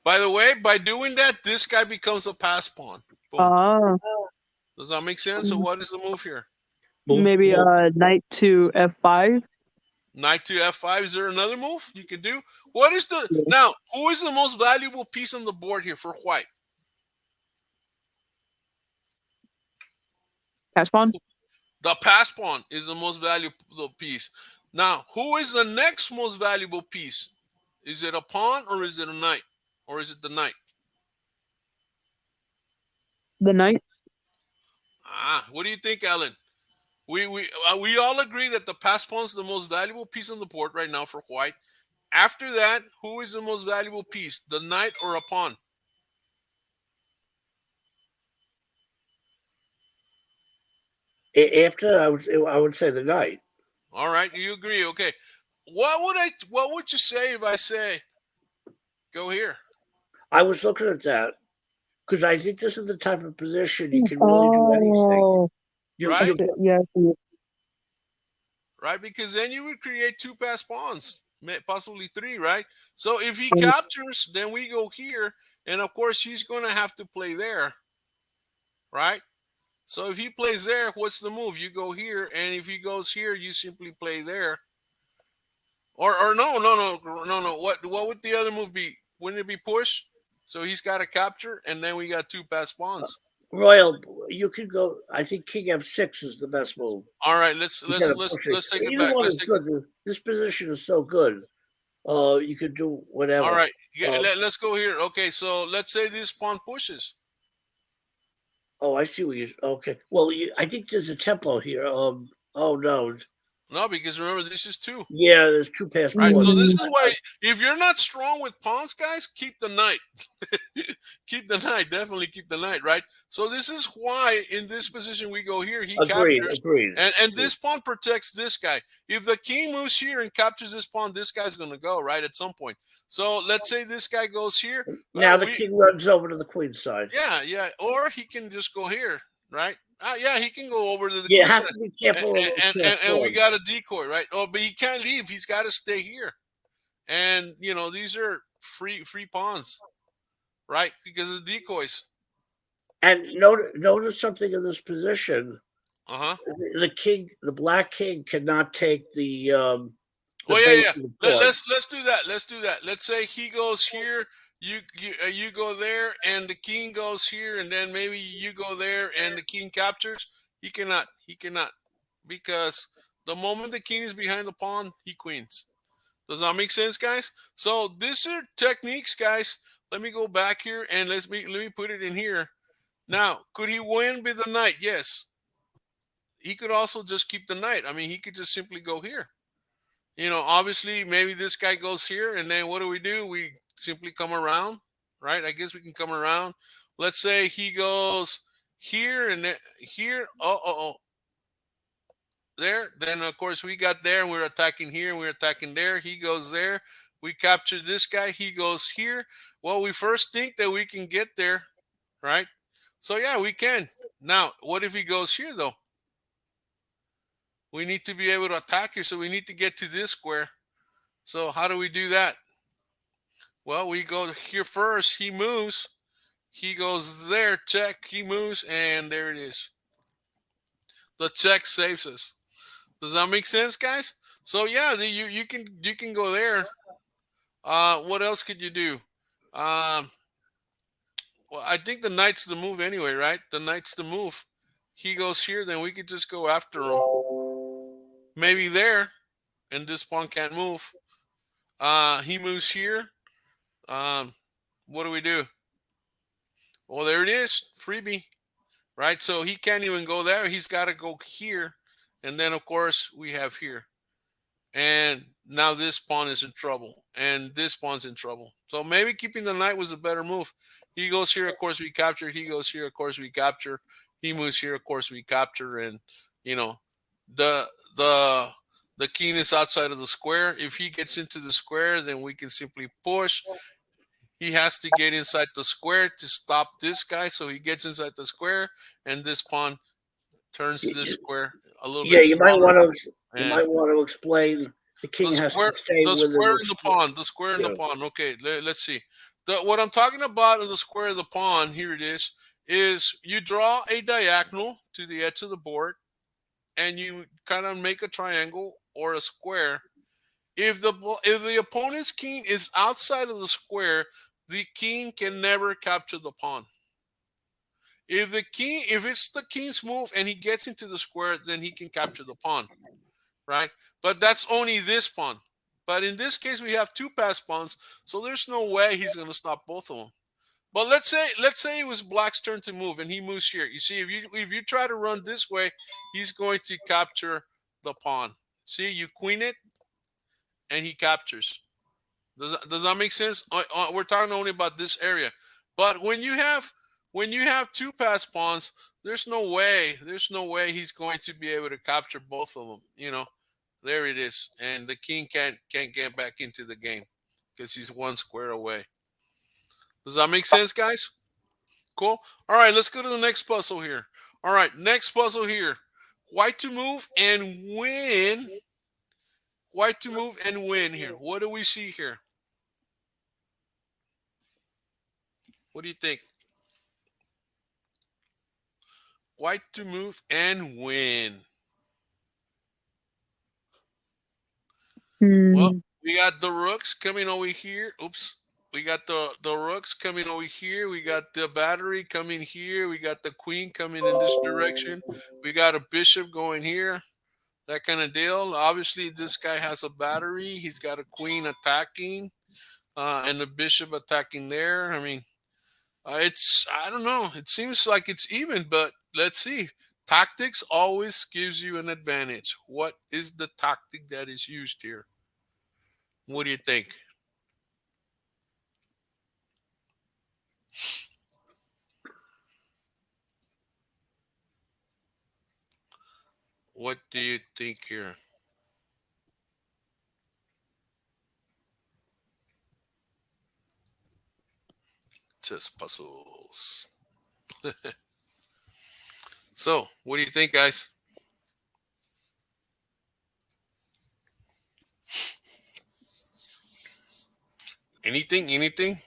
By the way, by doing that, this guy becomes a pass pawn. Boom. Ah, Does that make sense? So what is the move here? maybe knight to f5. Knight to f5. Is there another move you can do? What is the Yeah. now? Who is the most valuable piece on the board here for white? Pass pawn. The pass pawn is the most valuable piece. Now, who is the next most valuable piece? Is it a pawn or is it a knight? Or is it the knight? The knight. What do you think, Alan? We all agree that the pass pawn is the most valuable piece on the board right now for white. After that, who is the most valuable piece? The knight or a pawn? After I would say the knight. All right, you agree? Okay. What would you say if I say go here? I was looking at that because I think this is the type of position you can really do anything. Oh, Right? yes. Right? Because then you would create two pass pawns, possibly three, right? So if he Mm. captures, then we go here, and of course he's going to have to play there, right? So if he plays there, what's the move? You go here, and if he goes here, you simply play there. Or no. What would the other move be? Wouldn't it be push? So he's got to capture, and then we got two pass pawns. Royal, you could go. I think King F6 is the best move. All right, let's take it back. This position is so good. You could do whatever. All right, let's go here. Okay, so let's say this pawn pushes. Oh, I see what you. Okay, well, I think there's a tempo here. Oh no. No, because remember, this is two. Yeah, there's two pass Right, pawns. so this is why if you're not strong with pawns, guys, keep the knight. Keep the knight. Definitely keep the knight, right? So this is why in this position we go here, he captures. Agreed. And this pawn protects this guy. If the king moves here and captures this pawn, this guy's going to go, right, at some point. So let's say this guy goes here. Now the king runs over to the queen side. Yeah. Or he can just go here, right? Yeah, he can go over to the queen have to be careful. And we got a decoy, right? Oh, but he can't leave. He's got to stay here. And, these are free pawns, right? Because of the decoys. And notice something in this position. Uh-huh. The black king cannot take the yeah. Let's do that. Let's say he goes here, you go there, and the king goes here, and then maybe you go there, and the king captures. He cannot, because the moment the king is behind the pawn, he queens. Does that make sense, guys? So these are techniques, guys. Let me go back here and let me put it in here. Now, could he win with the knight? Yes. He could also just keep the knight. I mean, he could just simply go here. Obviously, maybe this guy goes here, and then what do? We simply come around, right? I guess we can come around. Let's say he goes here and then here. There. Then, of course, we got there, and we're attacking here, and we're attacking there. He goes there. We capture this guy. He goes here. Well, we first think that we can get there, right? So, yeah, we can. Now, what if he goes here, though? We need to be able to attack here, so we need to get to this square. So how do we do that? Well, we go here first. He moves. He goes there. Check. He moves, and there it is. The check saves us. Does that make sense, guys? So yeah, you can go there. What else could you do? Well, I think the knight's the move anyway, right? The knight's the move. He goes here, then we could just go after him. Maybe there, and this pawn can't move. He moves here. What do we do? Well, there it is, freebie, right? So he can't even go there. He's got to go here, and then of course we have here, and now this pawn is in trouble, and this pawn's in trouble. So maybe keeping the knight was a better move. He goes here, of course we capture. He goes here, of course we capture. He moves here, of course we capture, and the king is outside of the square. If he gets into the square, then we can simply push. He has to get inside the square to stop this guy, so he gets inside the square, and this pawn turns this square a little bit. You might want to explain The king has to stay The within square the in the square. pawn. The square in the Yeah. pawn. Okay, let's see. What I'm talking about in the square of the pawn, here it is you draw a diagonal to the edge of the board, and you kind of make a triangle or a square. If the opponent's king is outside of the square, the king can never capture the pawn. If it's the king's move and he gets into the square, then he can capture the pawn, right? But that's only this pawn. But in this case, we have two pass pawns, so there's no way he's going to stop both of them. But let's say it was black's turn to move, and he moves here. You see, if you try to run this way, he's going to capture the pawn. See, you queen it, and he captures. Does that make sense? We're talking only about this area. But when you have two pass pawns, there's no way he's going to be able to capture both of them. There it is, and the king can't get back into the game because he's one square away. Does that make sense, guys? Cool. All right, let's go to the next puzzle here. All right, next puzzle here. White to move and win. White to move and win here. What do we see here? What do you think? White to move and win. Well, we got the rooks coming over here. Oops. We got the rooks coming over here. We got the battery coming here. We got the queen coming in this direction. We got a bishop going here. That kind of deal. Obviously, this guy has a battery. He's got a queen attacking, and the bishop attacking there. I mean, I don't know. It seems like it's even, but let's see. Tactics always gives you an advantage. What is the tactic that is used here? What do you think? What do you think here? Chess puzzles. So, what do you think, guys? Anything?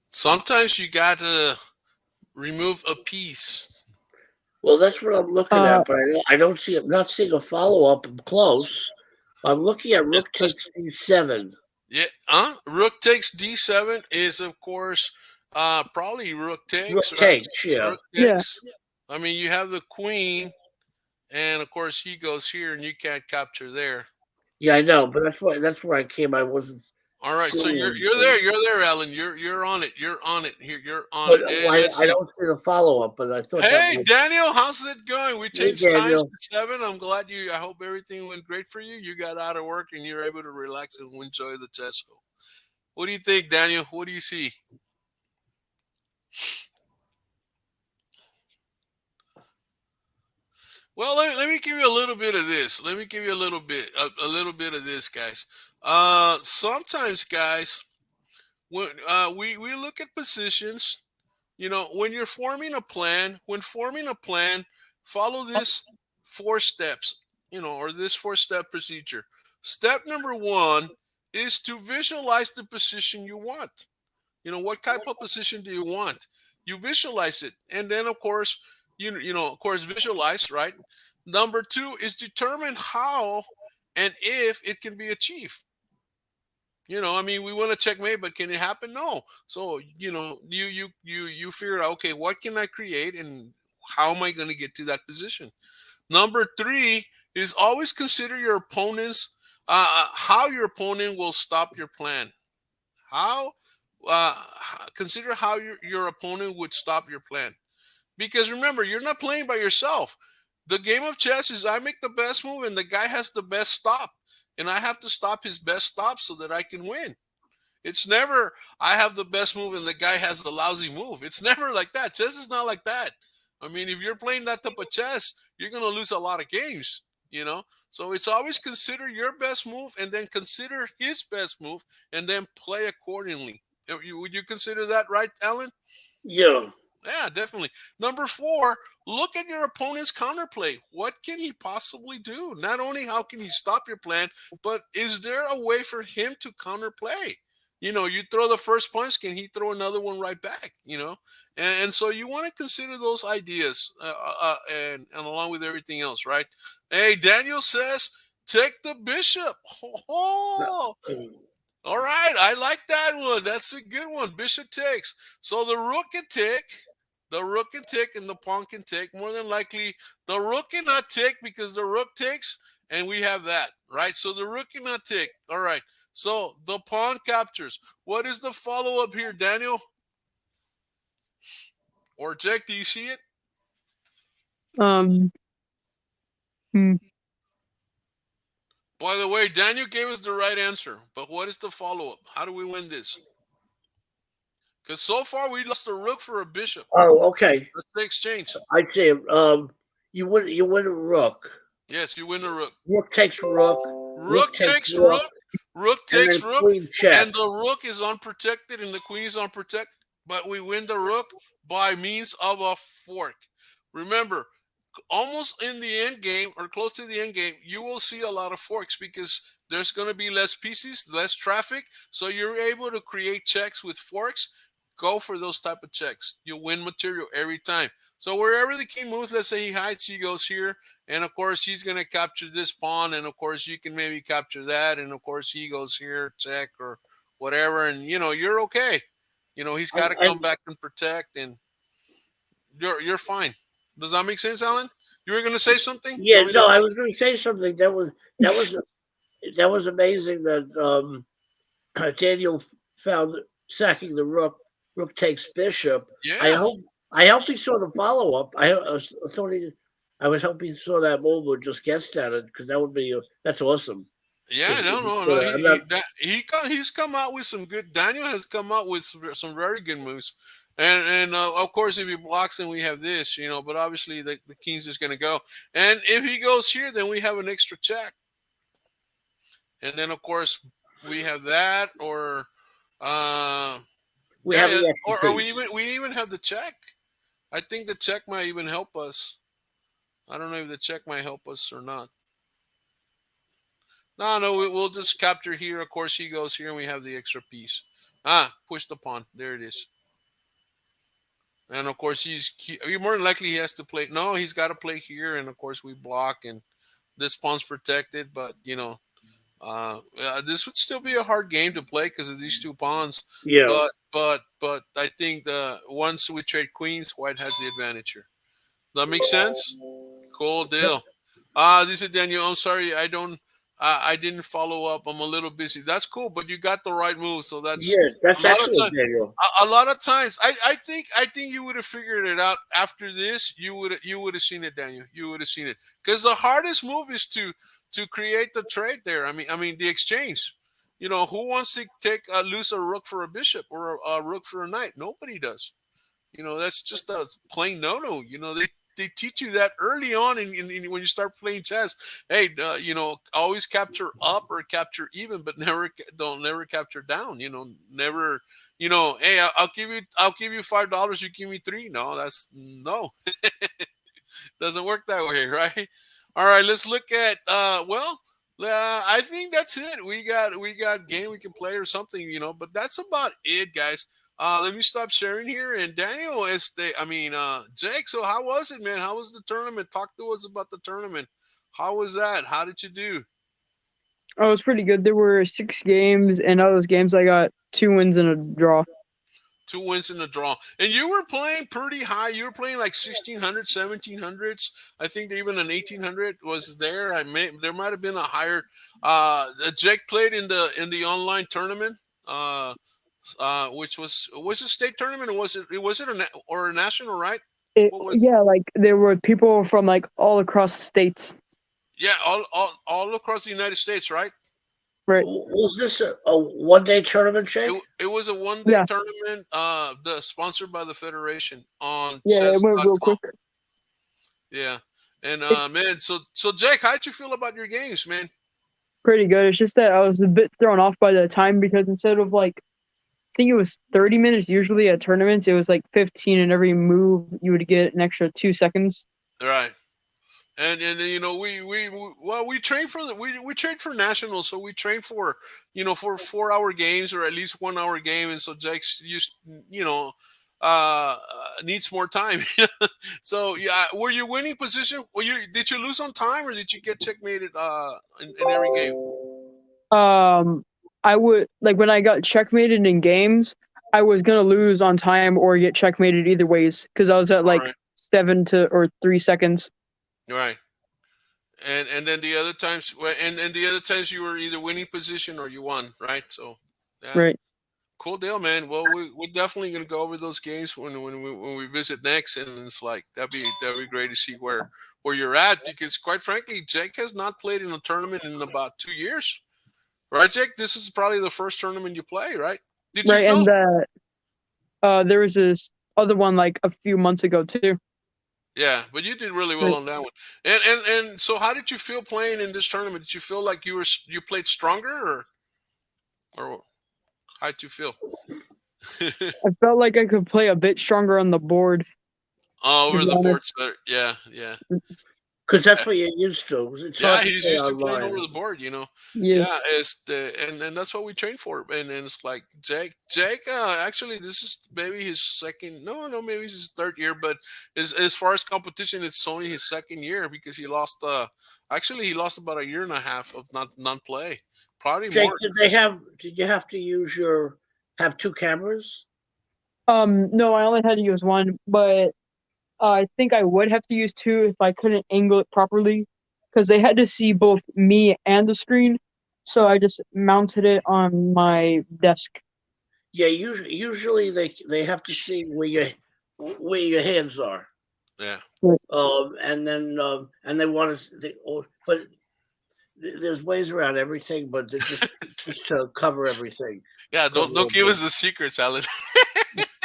Sometimes you got to remove a piece. Well, that's what I'm looking at, but I don't see. I'm not seeing a follow up close. I'm looking at rook takes d7. Yeah, rook takes d7 is, of course, probably rook takes. Rook takes, yeah. Rook takes. Yeah. I mean, you have the queen, and of course he goes here, and you can't capture there. Yeah, I know, but that's where I came. I wasn't. All right, so you're there, Alan. You're on it. You're on it here. You're on it. I don't see the follow up, but I thought. Hey, Daniel, how's it going? We changed times to 7. I'm glad I hope everything went great for you. You got out of work and you're able to relax and enjoy the chess show. What do you think, Daniel? What do you see? Well, let me give you a little bit of this. Let me give you a little bit of this, guys. Sometimes, guys, when we look at positions, when you're forming a plan, follow this 4 steps, or this 4-step procedure. Step number 1 is to visualize the position you want. What type of position do you want? You visualize it, and then of course, visualize, right? Number 2 is determine how and if it can be achieved. I mean, we want to checkmate, but can it happen? No. So, you figure out, okay, what can I create and how am I going to get to that position? Number 3 is always consider your opponent's, how your opponent will stop your plan. Consider how your opponent would stop your plan. Because remember, you're not playing by yourself. The game of chess is I make the best move and the guy has the best stop. And I have to stop his best stop so that I can win. It's never I have the best move and the guy has the lousy move. It's never like that. Chess is not like that. I mean, if you're playing that type of chess, you're going to lose a lot of games, So it's always consider your best move and then consider his best move and then play accordingly. Would you consider that right, Alan? Yeah. Yeah, definitely. Number 4, look at your opponent's counterplay. What can he possibly do? Not only how can he stop your plan, but is there a way for him to counterplay? You throw the first punch, can he throw another one right back? And so you want to consider those ideas, and along with everything else, right? Hey, Daniel says, take the bishop. Oh, all right, I like that one. That's a good one. Bishop takes. So the rook can take, and the pawn can take. More than likely, the rook cannot take because the rook takes, and we have that, right? So the rook cannot take. All right. So the pawn captures. What is the follow up here, Daniel? Or Jake, do you see it? Um. Hmm. By the way, Daniel gave us the right answer, but what is the follow up? How do we win this? Because so far we lost a rook for a bishop. Oh, okay. That's the exchange. I'd say you win a rook. Yes, you win a rook. Rook takes rook. Rook takes rook. rook. Rook And takes then rook. queen check. And the rook is unprotected and the queen is unprotected. But we win the rook by means of a fork. Remember, almost in the end game or close to the end game, you will see a lot of forks because there's going to be less pieces, less traffic. So you're able to create checks with forks. Go for those type of checks. You win material every time. So wherever the king moves, let's say he hides, he goes here. And of course, he's going to capture this pawn. And of course, you can maybe capture that. And of course, he goes here, check or whatever. And, you're okay. He's got to come back and protect. And you're fine. Does that make sense, Alan? You were going to say something? Yeah, no, I was going to say something. That was amazing that Daniel found sacking the rook. Rook takes bishop. Yeah. I hope he saw the follow up. I would hope he saw that move or just guessed at it because that's awesome. Yeah, he's come out with some good. Daniel has come out with some very good moves, and of course if he blocks, then we have this, But obviously the king's just going to go, and if he goes here, then we have an extra check, and then of course we have that, or we have the extra or we even have the check. I think the check might even help us. I don't know if the check might help us or not. No, we'll just capture here. Of course, he goes here, and we have the extra piece. Push the pawn. There it is. And of course, more than likely he has to play. No, he's got to play here, and of course we block, and this pawn's protected. But this would still be a hard game to play because of these two pawns. Yeah. But I think once we trade queens, white has the advantage here. Does that make sense? Cool deal. This is Daniel. I'm sorry, I didn't follow up. I'm a little busy. That's cool, but you got the right move. So that's excellent, Daniel. A lot of times, I think you would have figured it out after this. You would have seen it, Daniel. You would have seen it because the hardest move is to create the trade there. I mean the exchange. Who wants to lose a rook for a bishop or a rook for a knight? Nobody does. That's just a plain no. They teach you that early on when you start playing chess. Hey, always capture up or capture even, but never capture down. Never. Hey, I'll give you $5. You give me $3. No. Doesn't work that way, right? All right, let's look at. I think that's it. We got game we can play or something, But that's about it, guys. Let me stop sharing here. And Daniel, Jake, so how was it, man? How was the tournament? Talk to us about the tournament. How was that? How did you do? Oh, it was pretty good. There were 6 games, and out of those games, I got 2 wins and a draw. 2 wins in a draw. And you were playing pretty high. You were playing like 1600, 1700s. I think even an 1800 was there. There might have been a higher. Jake played in the online tournament. Which was a state tournament, or was it a national, right? Like there were people from like all across the states. Yeah, all across the United States, right? Right. Was this a one-day tournament, Jake? It was a one-day tournament, sponsored by the Federation on chess.com. It went real quick. Yeah, and man, so Jake, how'd you feel about your games, man? Pretty good. It's just that I was a bit thrown off by the time because instead of like think it was 30 minutes usually at tournaments. It was like 15, and every move you would get an extra 2 seconds. Right. And you know we train for we train for nationals, so we train for for 4 hour games or at least 1 hour game, and so Jake's used needs more time. So yeah, were you winning position? Did you lose on time or did you get checkmated in every game? I would like when I got checkmated in games, I was gonna lose on time or get checkmated either ways because I was at All like right, 7 or 3 seconds. right. And then the other times, and the other times you were either winning position or you won, right? So yeah. Right. Cool deal, man. Well, we're definitely gonna go over those games when we visit next, and it's like that'd be great to see where you're at because quite frankly, Jake has not played in a tournament in about 2 years, right? Jake, this is probably the first tournament you play, right? Did you Right. feel? And there was this other one like a few months ago too. Yeah, but you did really well Right. on that one. And so, how did you feel playing in this tournament? Did you feel like you played stronger, or how did you feel? I felt like I could play a bit stronger on the board, Oh, to over be the honest. boards better. Yeah, yeah. Because that's what you're used to. It's Yeah, hard to he's play used to playing over online. the board. Yeah. Yeah, and that's what we train for. And it's like Jake. Actually, this is maybe his second. No, maybe it's his third year. But as far as competition, it's only his second year because he lost. Actually, he lost about a year and a half of not non play. Probably Jake, more. did you have to have two cameras? No, I only had to use one, but I think I would have to use two if I couldn't angle it properly, because they had to see both me and the screen. So I just mounted it on my desk. Yeah, usually they have to see where your hands are. Yeah. And they want to, but there's ways around everything, but they're just to cover everything. Yeah. Cover Don't give us everything. the secrets, Alan.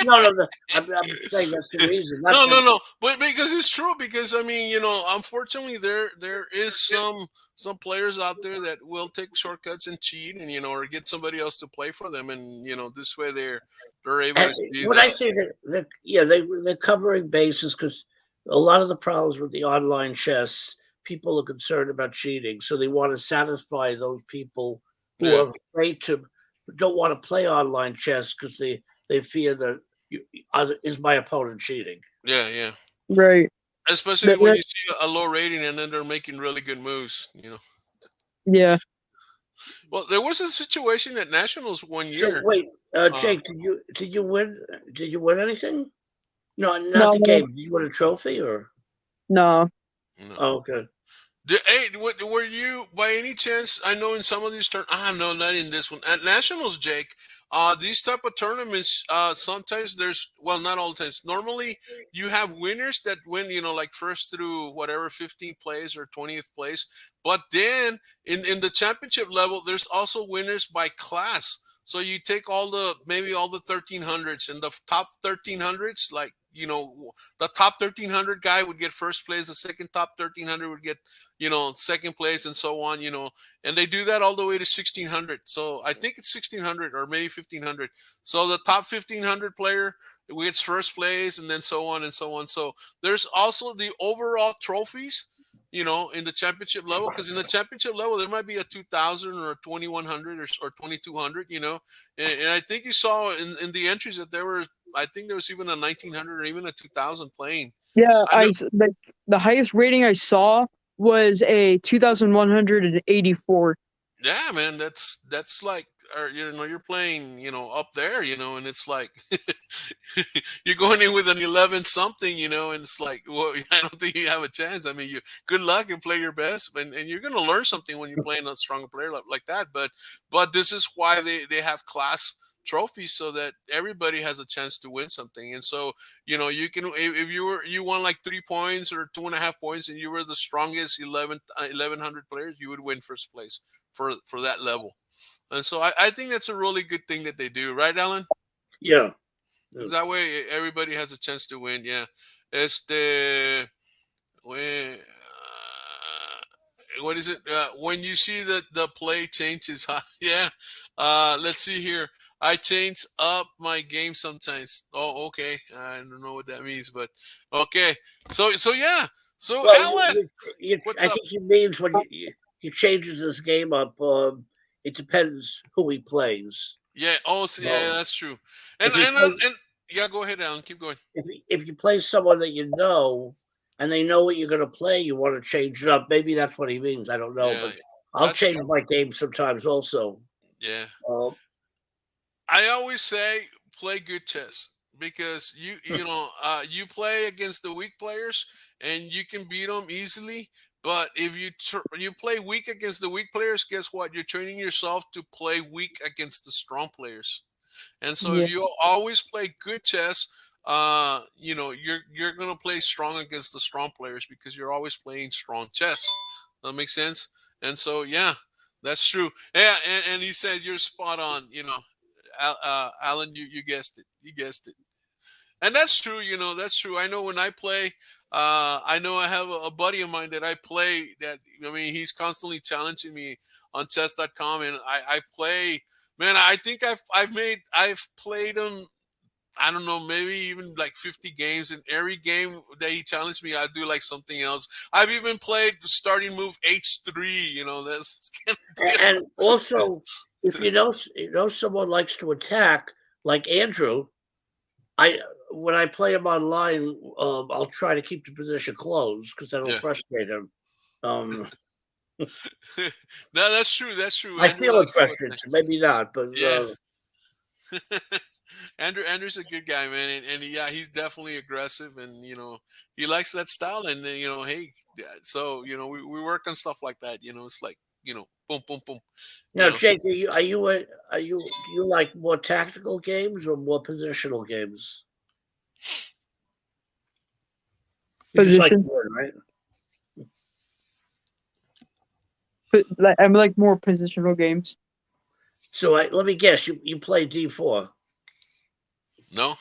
No. I'm saying that's the reason. Not No, that, no, no. But because it's true. Because I mean, unfortunately, there is some players out there that will take shortcuts and cheat, and or get somebody else to play for them, and this way they're able and to see when I the. say that yeah, they're covering bases because a lot of the problems with the online chess, people are concerned about cheating, so they want to satisfy those people who Yeah, are afraid to don't want to play online chess because they fear that is my opponent cheating. yeah, yeah. Right. Especially That, when that, you see a low rating and then they're making really good moves. yeah. Well, there was a situation at Nationals one So year. wait, Uh, Jake, did you win? Did you win anything? No, not the No, game. Did you win a trophy or? no. no. Oh, okay. Hey, were you by any chance? I know in some of these no, not in this one. At Nationals, Jake. These type of tournaments. Sometimes there's not all the times. Normally, you have winners that win. Like first through whatever 15th place or 20th place. But then in the championship level, there's also winners by class. So you take maybe all the 1300s and the top 1300s, like the top 1300 guy would get first place. The second top 1300 would get second place and so on. And they do that all the way to 1600. So I think it's 1600 or maybe 1500. So the top 1500 player gets first place and then so on and so on. So there's also the overall trophies, in the championship level, because in the championship level, there might be a 2000 or a 2100 or 2200. And I think you saw in the entries that I think there was even a 1900 or even a 2000 playing. Yeah, I know. like the highest rating I saw was a 2184. Yeah, man, that's like, or you're playing, up there, and it's like you're going in with an 11 something, and it's like, well, I don't think you have a chance. I mean, you good luck and play your best, and you're going to learn something when you're playing a stronger player like that. But this is why they have class trophies so that everybody has a chance to win something. And so you can, if you won like 3 points or 2.5 points and you were the strongest 1100 players, you would win first place for that level. And so I think that's a really good thing that they do, right, Alan? Yeah. Because that way everybody has a chance to win. Yeah. Este, when, what is it? When you see the play changes, huh? Yeah. Let's see here. I change up my game sometimes. Oh, okay. I don't know what that means, but okay. So yeah. So Well, Alan, I what's up? think he means when he changes his game up. It depends who he plays. Yeah. Oh, yeah, Um, that's true. And if he and plays, and, and yeah, go ahead, Alan. Keep going. if you play someone that you know, and they know what you're going to play, you want to change it up. Maybe that's what he means. I don't know, Yeah, but I'll that's change true. my game sometimes also. Yeah. Uh, I always say play good chess because you play against the weak players and you can beat them easily. But if you play weak against the weak players, guess what? You're training yourself to play weak against the strong players. And so Yeah. if you always play good chess, you're gonna play strong against the strong players because you're always playing strong chess. That makes sense. And so yeah, that's true. Yeah, and he said you're spot on. Alan, you guessed it. You guessed it. And that's true. That's true. I know when I play, I know I have a buddy of mine that I play. That I mean, he's constantly challenging me on chess.com, and I play. Man, I think I've played him. I don't know, maybe even like 50 games. And every game that he challenged me, I do like something else. I've even played the starting move H3. That's kind and also, if someone likes to attack, like Andrew, I when I play him online, I'll try to keep the position closed because that'll yeah. frustrate him. Um, No, that's true. That's true. I Andrew feel it likes to frustrates him, maybe not, but yeah. Andrew's a good guy, man, and yeah, he's definitely aggressive, and he likes that style, and then hey, yeah, so we work on stuff like that. It's like boom, boom, boom. You now, know, Jake, do you like more tactical games or more positional games? You just like Position. one, right? But like I'm like more positional games. So let me guess, you play D4. no,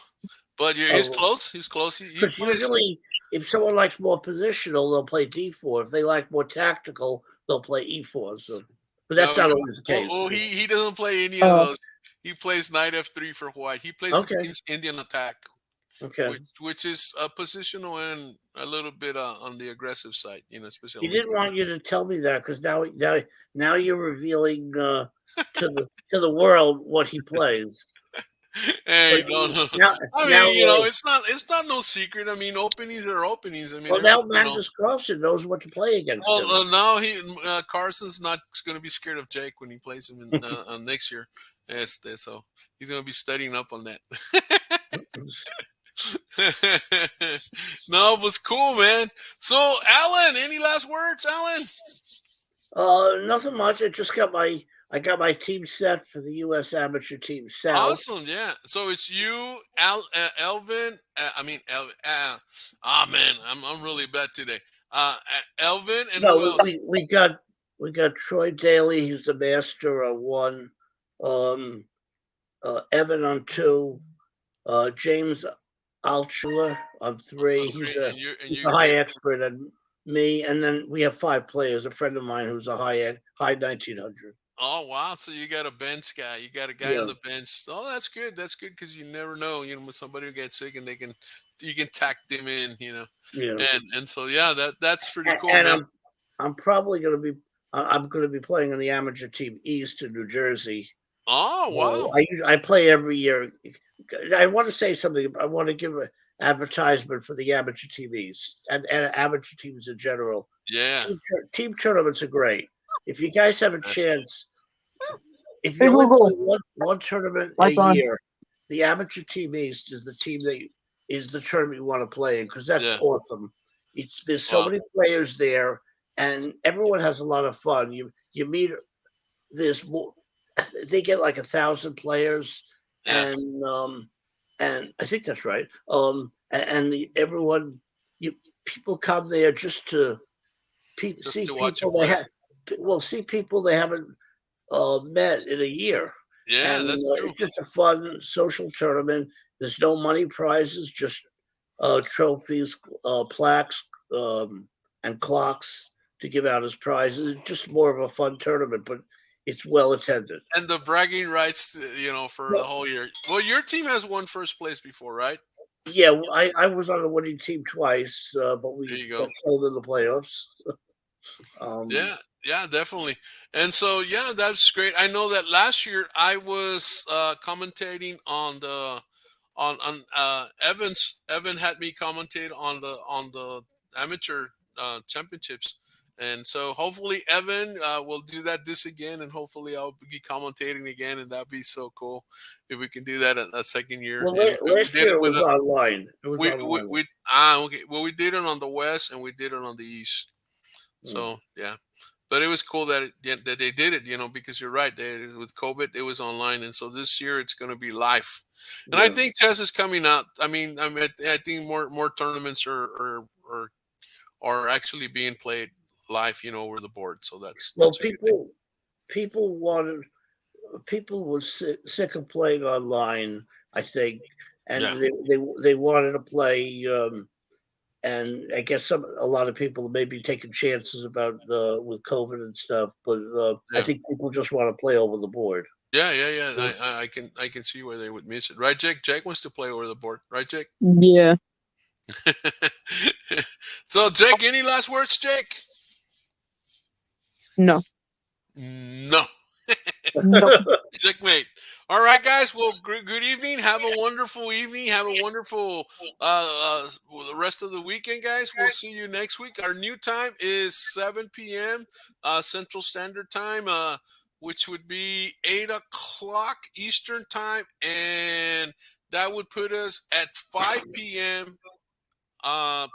but he's close. He's close. He Because plays. usually, if someone likes more positional, they'll play D4. If they like more tactical, they'll play E4. So, but that's No, not always the case. he doesn't play any of Uh, those. He plays knight F3 for white. He plays the Okay, Queen's Indian attack, okay. which is positional and a little bit on the aggressive side. Especially He on the didn't keyboard. want you to tell me that because now you're revealing to the world what he plays. Hey, But no, no. now I now mean, it's not no secret. I mean, openings are openings. I mean, well now Magnus Carlsen knows what to play against Well, him. now Carson's not going to be scared of Jake when he plays him in next year. So he's going to be studying up on that. No, it was cool, man. So, Alan, any last words, Alan? Nothing much. I got my team set for the U.S. Amateur Team South. Awesome, yeah. So it's you, Elvin. Oh man, I'm really bad today. Elvin, and who No, else? we got Troy Daly. He's the master on one. Um, Evan on two. James Altschuler on three. On He's three, a and you and he's you a high you expert, and me. And then we have five players. A friend of mine who's a high 1900. Oh wow! So you got a bench guy. You got a guy on Yeah, the bench. Oh, that's good. That's good because you never know. When somebody will get sick and you can tack them in. yeah. And so yeah, that's pretty cool, And man. I'm probably going to be I'm going to be playing on the amateur team East in New Jersey. Oh wow! I play every year. I want to say something. I want to give an advertisement for the amateur team East and amateur teams in general. Yeah. Team tournaments are great. If you guys have a chance, if hey you only play Google, one tournament a lights on. year, the amateur team East is the team that is the tournament you want to play in because that's Yeah. awesome. There's so Wow. many players there, and everyone has a lot of fun. You meet there's more. They get like 1,000 players, Yeah. and I think that's right. And everyone, people come there just to Just see to watch you people they play. have. See people they haven't met in a year, Yeah, and that's true. it's just a fun social tournament. There's no money prizes, just trophies, plaques, and clocks to give out as prizes. It's just more of a fun tournament, but it's well attended. And the bragging rights, for the whole year. Well, your team has won first place before, right? Yeah, I was on the winning team twice, but There we you got go. killed in the playoffs. Yeah, yeah, definitely. And so, yeah, that's great. I know that last year I was commentating on the on Evans. Evan had me commentate on the amateur championships, and so hopefully Evan will do that this again, and hopefully I'll be commentating again, and that'd be so cool if we can do that a second year. Well, And we last did year it it with was a online. It was online. okay. Well, we did it on the west and we did it on the east. Mm, So yeah, but it was cool that that they did it, because you're right. With COVID, it was online, and so this year it's going to be live. And I yeah. think chess is coming out. I think more tournaments are actually being played live, over the board. So Well, that's a good thing. people wanted people were sick of playing online, I think, and Yeah, they wanted to play. And I guess a lot of people may be taking chances about with COVID and stuff, but I yeah, think people just want to play over the board. yeah. I can see where they would miss it, right, Jake? Jake wants to play over the board, right, Jake? Yeah. So, Jake, any last words, Jake? No. No. No. Checkmate. All right, guys. Well, good evening. Have a wonderful evening. Have a wonderful the rest of the weekend, guys. We'll see you next week. Our new time is 7 p.m. Central Standard Time, which would be 8 o'clock Eastern Time, and that would put us at 5 p.m.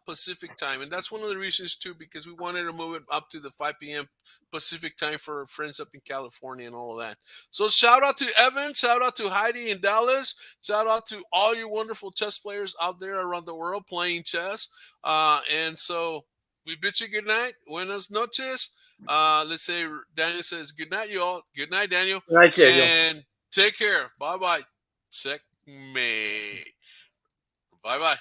Pacific time, and that's one of the reasons too, because we wanted to move it up to the 5 p.m. Pacific time for our friends up in California and all of that. So shout out to Evan, shout out to Heidi in Dallas, shout out to all you wonderful chess players out there around the world playing chess. And so we bid you good night, buenas noches. Let's say Daniel says good night, you all. Good night, Daniel, Good night, Daniel. and take care. Bye bye. Checkmate. Bye bye.